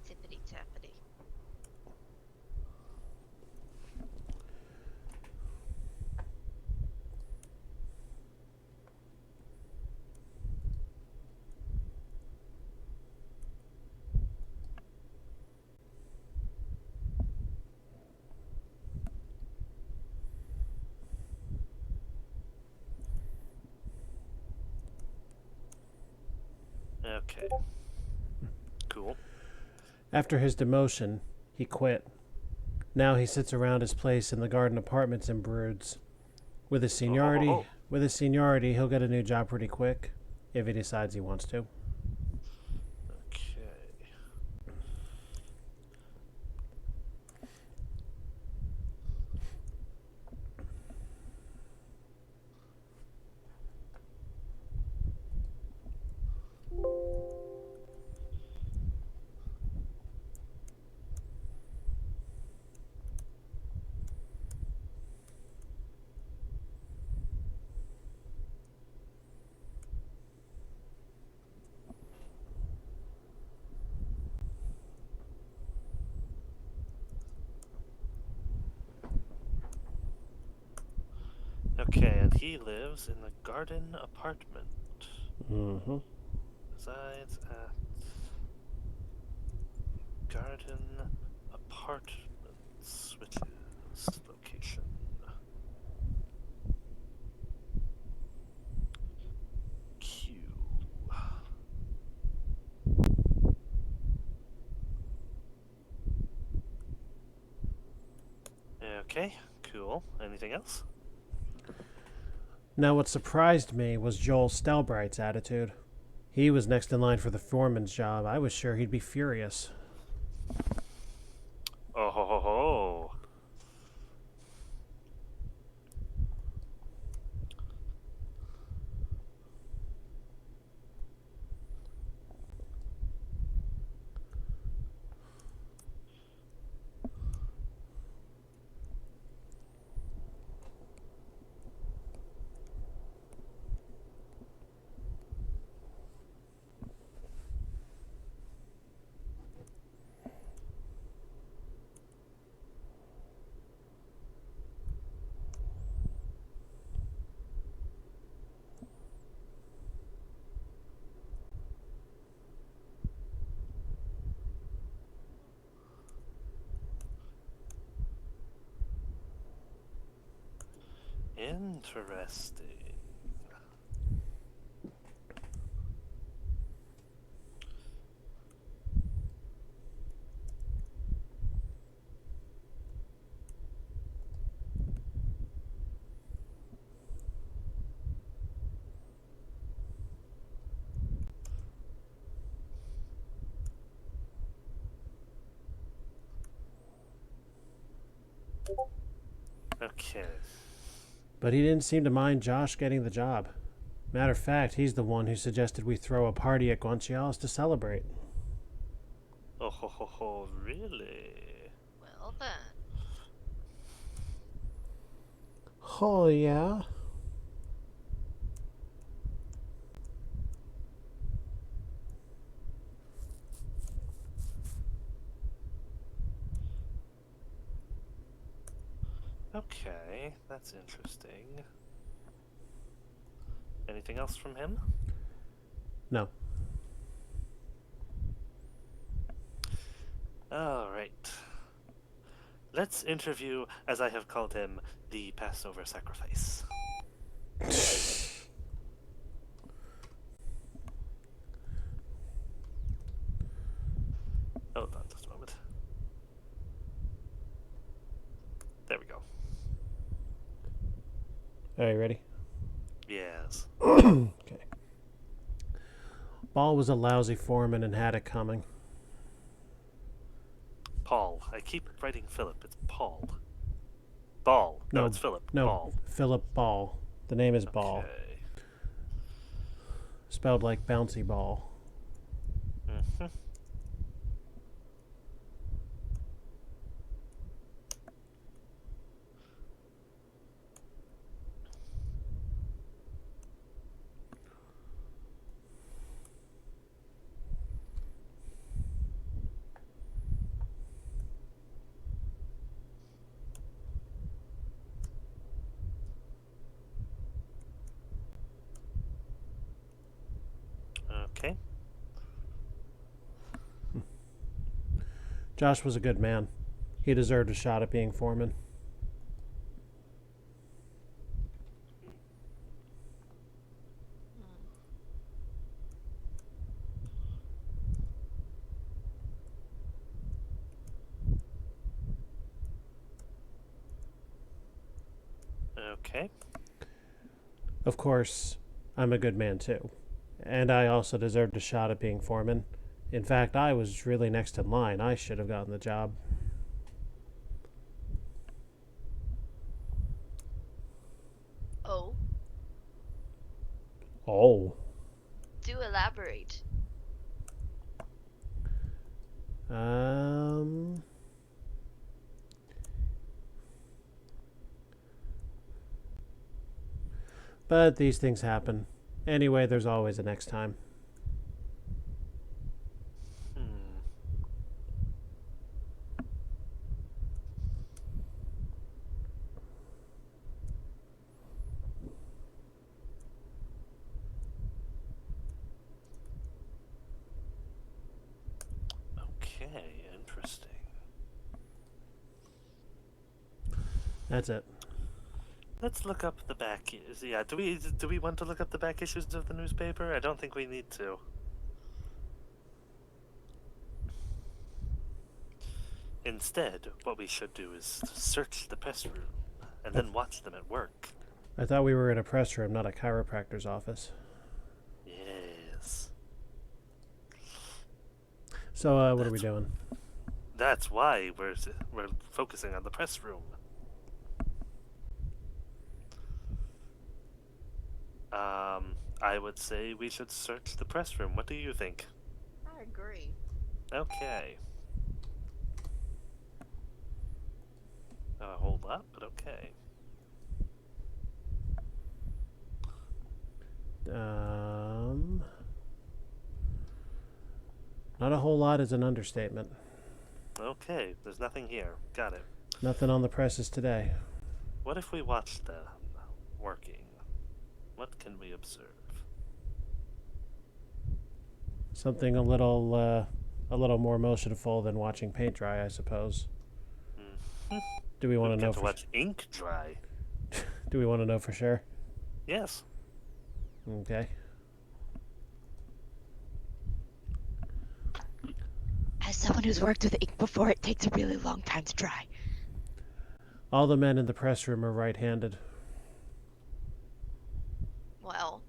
Tippity tappity. Okay. Cool. After his demotion, he quit. Now he sits around his place in the garden apartments and broods. With his seniority, he'll get a new job pretty quick, if he decides he wants to. Okay. Okay, and he lives in the garden apartment. Mm-hmm. Resides at garden apartments, which is location. Q. Okay, cool. Anything else? Now, what surprised me was Joel Stelbright's attitude. He was next in line for the foreman's job. I was sure he'd be furious. Oh ho ho ho. Interesting. Okay. But he didn't seem to mind Josh getting the job. Matter of fact, he's the one who suggested we throw a party at Gonchial's to celebrate. Oh, ho, ho, ho, really? Well then. Oh, yeah? Okay, that's interesting. Anything else from him? No. Alright. Let's interview, as I have called him, the Passover sacrifice. Hold on just a moment. There we go. Are you ready? Yes. Okay. Ball was a lousy foreman and had it coming. Paul. I keep writing Philip. It's Paul. Ball. No, it's Philip. No, Ball. Philip Ball. The name is Ball. Okay. Spelled like bouncy ball. Mm-hmm. Okay. Josh was a good man. He deserved a shot at being foreman. Okay. Of course, I'm a good man too. And I also deserved a shot at being foreman. In fact, I was really next in line. I should have gotten the job. Oh, Oh. do elaborate. But these things happen. Anyway, there's always a next time. Okay, interesting. That's it. Let's look up the back. Yeah, do we want to look up the back issues of the newspaper? I don't think we need to. Instead, what we should do is search the press room and then watch them at work. I thought we were in a press room, not a chiropractor's office. Yes. So, what are we doing? That's why we're focusing on the press room. I would say we should search the press room. What do you think? I agree. Okay. Hold up, but okay. Not a whole lot is an understatement. Okay, there's nothing here. Got it. Nothing on the presses today. What if we watch them working? What can we observe? Something a little more motionful than watching paint dry, I suppose. Mm-hmm. Do we want to know? To watch ink dry. Do we want to know for sure? Yes. Okay. As someone who's worked with ink before, it takes a really long time to dry. All the men in the press room are right-handed. Well,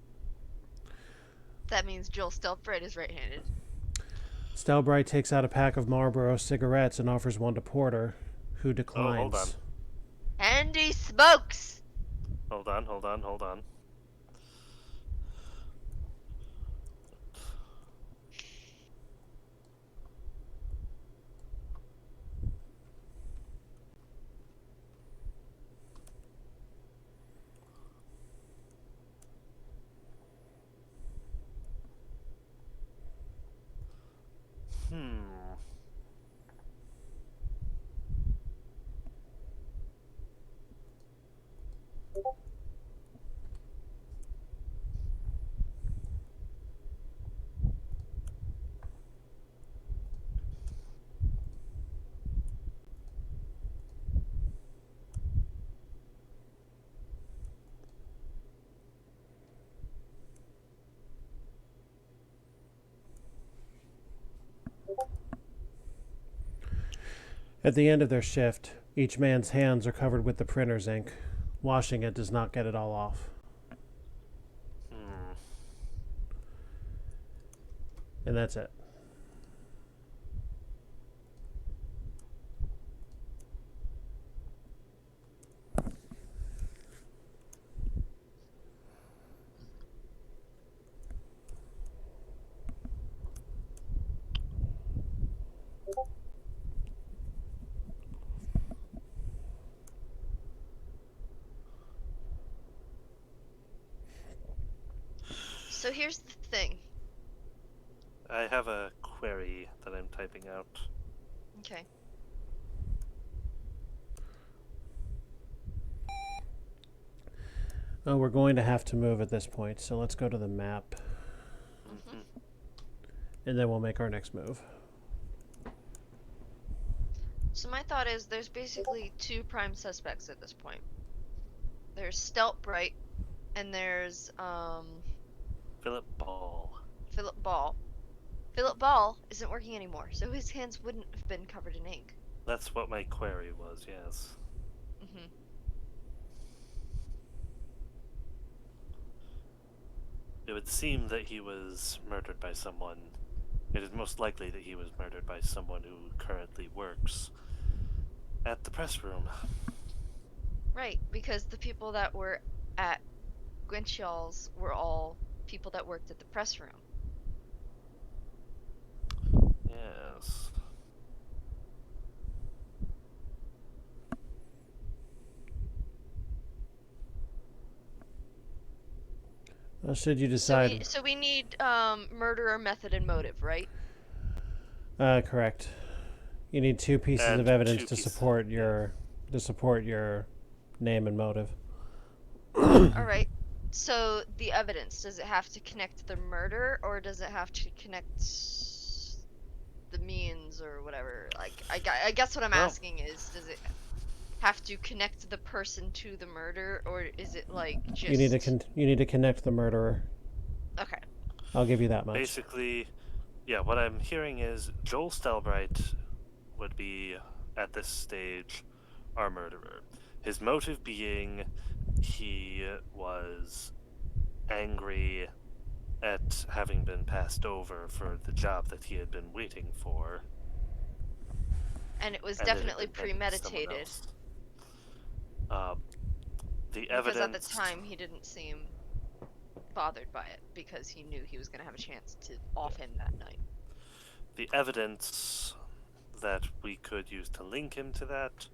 that means Joel Stelbright is right-handed. Stelbright takes out a pack of Marlboro cigarettes and offers one to Porter, who declines. Oh, hold on. And he smokes! Hold on. At the end of their shift, each man's hands are covered with the printer's ink. Washing it does not get it all off. And that's it. So here's the thing. I have a query that I'm typing out. Okay. Oh, we're going to have to move at this point, so let's go to the map. And then we'll make our next move. So my thought is there's basically two prime suspects at this point. There's Stelbright and there's Philip Ball. Philip Ball. Philip Ball isn't working anymore, so his hands wouldn't have been covered in ink. That's what my query was, yes. Mm-hmm. It would seem that he was murdered by someone. It is most likely that he was murdered by someone who currently works at the press room. Right, because the people that were at Gwenshall's were all people that worked at the press room. Yes. Well, should you decide... So we need murderer, method, and motive, right? Correct. You need two pieces And of evidence two to pieces, support your name and motive. All right. So the evidence, does it have to connect to the murder, or does it have to connect the means or whatever? Like, I guess what I'm Well- asking is, does it have to connect the person to the murder, or is it like just? You need to connect the murderer. Okay. I'll give you that much. Basically, yeah, what I'm hearing is Joel Stelbright would be, at this stage, our murderer. His motive being he was angry at having been passed over for the job that he had been waiting for. And it was and it had definitely been handed to someone premeditated. else. The Because evidence... at the time he didn't seem bothered by it because he knew he was going to have a chance to off him that night. The evidence that we could use to link him to that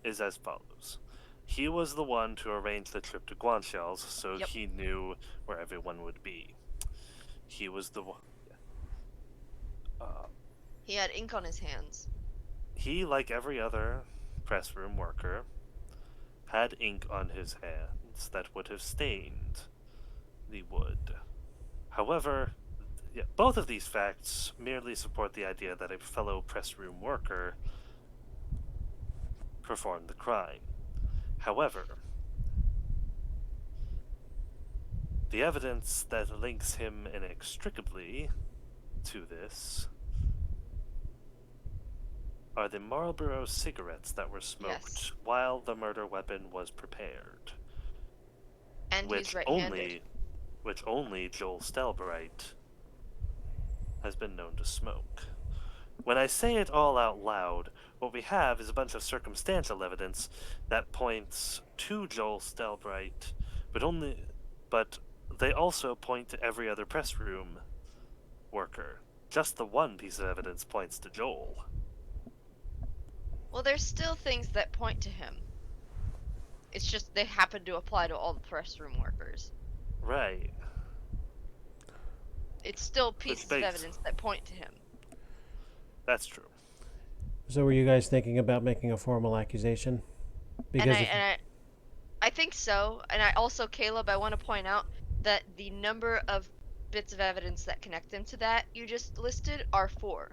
is as follows. He was the one to arrange the trip to Guanchel's, so Yep. he knew where everyone would be. He was the one... He had ink on his hands. he, like every other press room worker, had ink on his hands that would have stained the wood. However, both of these facts merely support the idea that a fellow press room worker performed the crime. However, The evidence that links him inextricably to this are the Marlboro cigarettes that were smoked while the murder weapon was prepared. And he's right-handed. Which only Joel Stelbright has been known to smoke. When I say it all out loud, what we have is a bunch of circumstantial evidence that points to Joel Stelbright, but they also point to every other press room worker. Just the one piece of evidence points to Joel. Well, there's still things that point to him. It's just they happen to apply to all the press room workers. Right. It's still pieces of evidence that point to him. That's true. So were you guys thinking about making a formal accusation? Because I think so. And I also, Caleb, I want to point out that the number of bits of evidence that connect them to that you just listed are 4.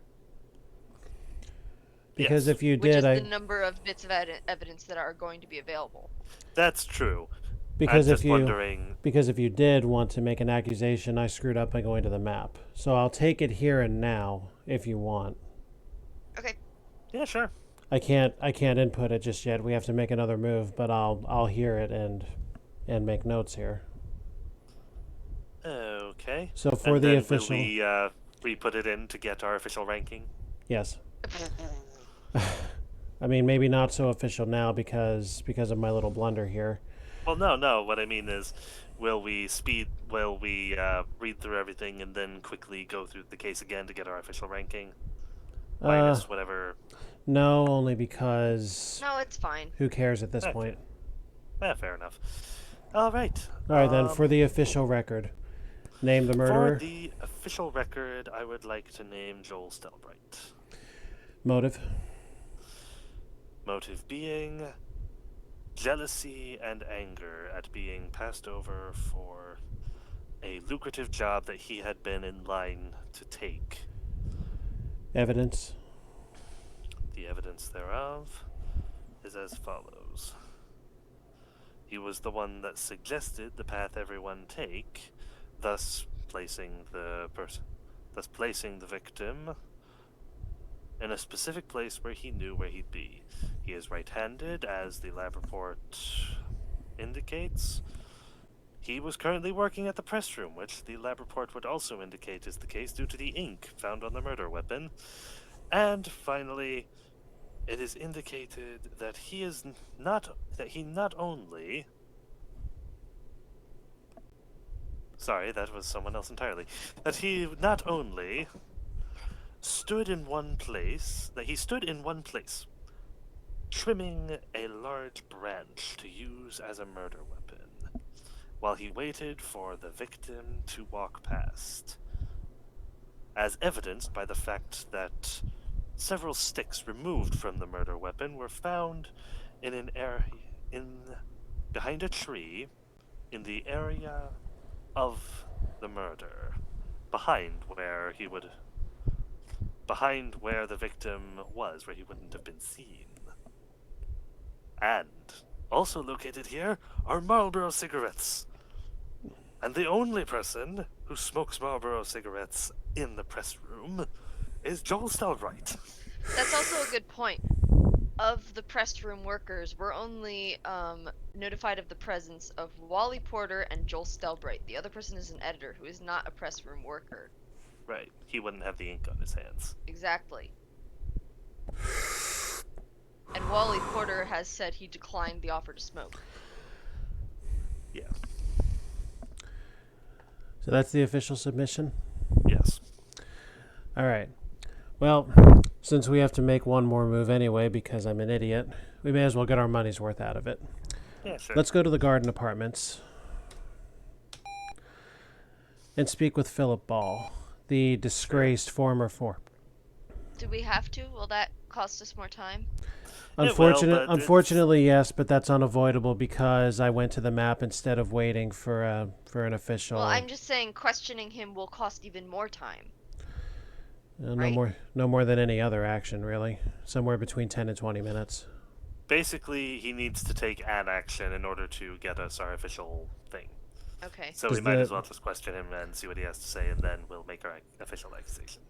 Because yes. if you Which did, is the number of bits of evidence that are going to be available. That's true. because I'm if just you wondering. because if you did want to make an accusation, I screwed up by going to the map. So I'll take it here and now if you want. Okay. Yeah, sure. I can't input it just yet. We have to make another move, but I'll hear it and make notes here. Okay. So for and the then official, will we put it in to get our official ranking? yes. I mean, maybe not so official now because of my little blunder here. Well, no. What I mean is, will we read through everything and then quickly go through the case again to get our official ranking? Minus whatever. No, only because No, it's fine. who cares at this Okay. point? Fair enough. All right. All right, then, for the official record, name the murderer. For the official record, I would like to name Joel Stelbright. Motive. Motive being jealousy and anger at being passed over for a lucrative job that he had been in line to take. Evidence. The evidence thereof is as follows. He was the one that suggested the path everyone take, thus placing the victim in a specific place where he knew where he'd be. He is right-handed, as the lab report indicates. He was currently working at the press room, which the lab report would also indicate is the case due to the ink found on the murder weapon. And finally, it is indicated that he not only... Sorry, that was someone else entirely. That he not only stood in one place, trimming a large branch to use as a murder weapon, while he waited for the victim to walk past, as evidenced by the fact that several sticks removed from the murder weapon were found in an area behind a tree in the area of the murder, behind where the victim was, where he wouldn't have been seen. And also located here are Marlboro cigarettes. And the only person who smokes Marlboro cigarettes in the press room is Joel Stelbright. That's also a good point. Of the press room workers, we're only notified of the presence of Wally Porter and Joel Stelbright. The other person is an editor who is not a press room worker. Right. He wouldn't have the ink on his hands. Exactly. And Wally Porter has said he declined the offer to smoke. Yeah. So that's the official submission? Yes. All right. Well, since we have to make one more move anyway because I'm an idiot, we may as well get our money's worth out of it. Yeah, sure. Let's go to the garden apartments and speak with Philip Ball, the disgraced former Do we have to? Will that cost us more time? Unfortunately, yes, but that's unavoidable because I went to the map instead of waiting for an official. Well, I'm just saying questioning him will cost even more time. No more than any other action, really. Somewhere between 10 and 20 minutes. Basically, he needs to take an action in order to get us our official thing. Okay. So Does we might the- as well just question him and see what he has to say, and then we'll make our official accusation.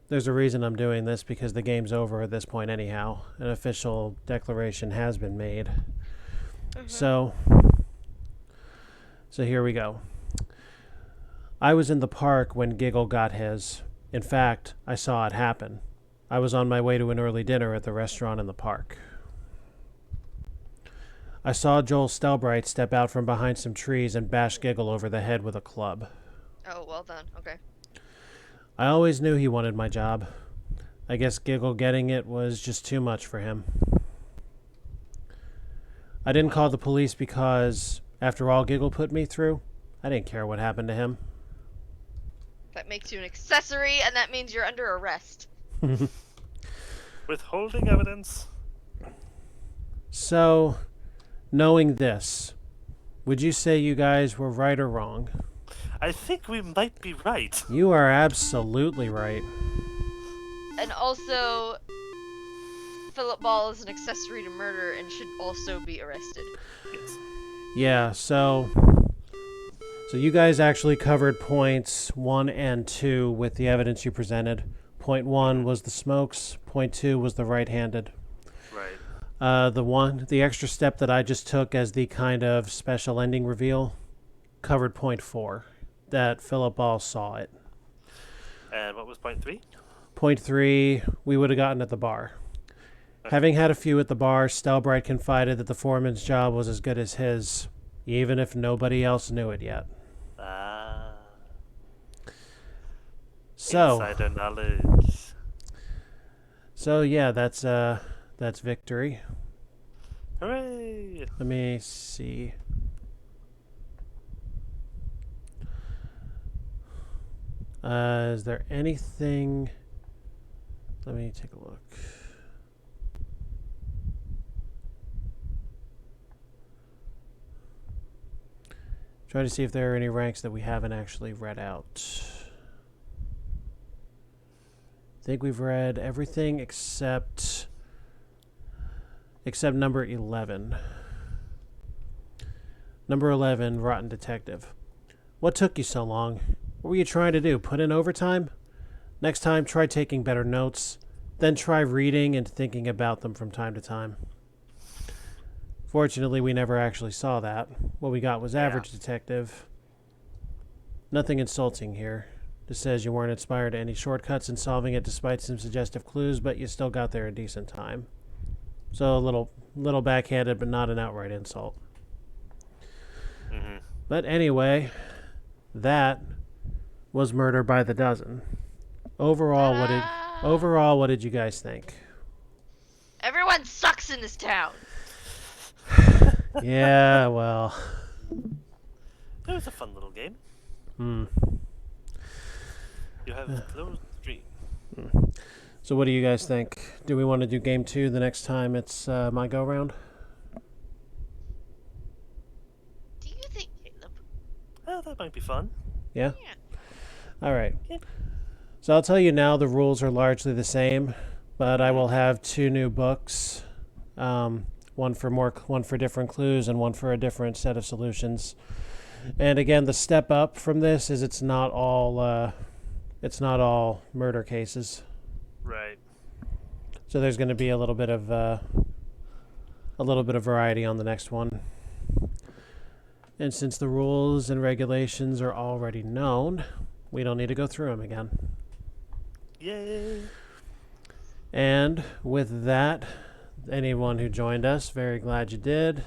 There's a reason I'm doing this, because the game's over at this point anyhow. An official declaration has been made. So here we go. I was in the park when Giggle got his. In fact, I saw it happen. I was on my way to an early dinner at the restaurant in the park. I saw Joel Stelbright step out from behind some trees and bash Giggle over the head with a club. Oh, well done. Okay. I always knew he wanted my job. I guess Giggle getting it was just too much for him. I didn't call the police because, after all Giggle put me through, I didn't care what happened to him. That makes you an accessory, and that means you're under arrest. Withholding evidence? So, knowing this, would you say you guys were right or wrong? I think we might be right. You are absolutely right. And also, Philip Ball is an accessory to murder and should also be arrested. Yes. Yeah, so you guys actually covered points 1 and 2 with the evidence you presented. Point 1 was the smokes, point 2 was the right-handed. Right. The extra step that I just took as the kind of special ending reveal covered point 4, that Philip Ball saw it. And what was point 3? Point 3, we would have gotten at the bar. Having had a few at the bar, Stelbright confided that the foreman's job was as good as his, even if nobody else knew it yet. So, Insider knowledge. so yeah, that's victory. Hooray! Let me see. Is there anything? Let me take a look. Try to see if there are any ranks that we haven't actually read out. I think we've read everything except number 11. Number 11, Rotten Detective. What took you so long? What were you trying to do? Put in overtime? Next time, try taking better notes. Then try reading and thinking about them from time to time. Fortunately, we never actually saw that. What we got was Average Detective. Nothing insulting here. Just says you weren't inspired to any shortcuts in solving it despite some suggestive clues, but you still got there in decent time. So a little backhanded, but not an outright insult. Mm-hmm. But anyway, that was Murder by the Dozen. Overall, what did you guys think? Everyone sucks in this town. Yeah, well. It was a fun little game. Hmm. You have closed the stream. So what do you guys think? Do we want to do game 2 the next time it's my go-round? Do you think, Caleb? Oh, that might be fun. Yeah? Yeah. All right. Yeah. So I'll tell you now, the rules are largely the same, but I will have 2 new books. One for different clues and one for a different set of solutions. And again, the step up from this is it's not all murder cases. Right. So there's going to be a little bit of variety on the next one. And since the rules and regulations are already known, we don't need to go through them again. Yay! And with that, anyone who joined us, very glad you did.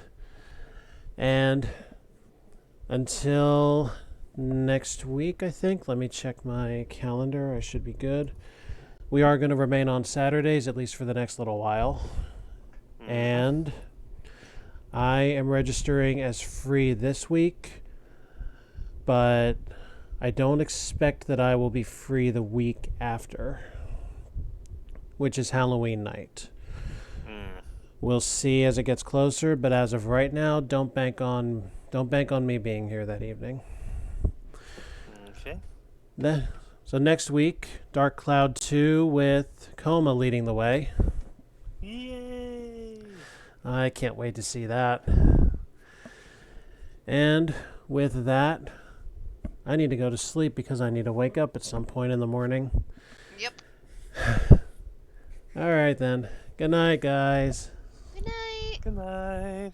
And until next week, I think. Let me check my calendar. I should be good. We are going to remain on Saturdays, at least for the next little while. Mm-hmm. And I am registering as free this week, but I don't expect that I will be free the week after, which is Halloween night. We'll see as it gets closer, but as of right now, don't bank on me being here that evening. Okay. So next week, Dark Cloud 2 with Coma leading the way. Yay! I can't wait to see that. And with that, I need to go to sleep because I need to wake up at some point in the morning. Yep. All right, then. Good night, guys. Good night. Good night.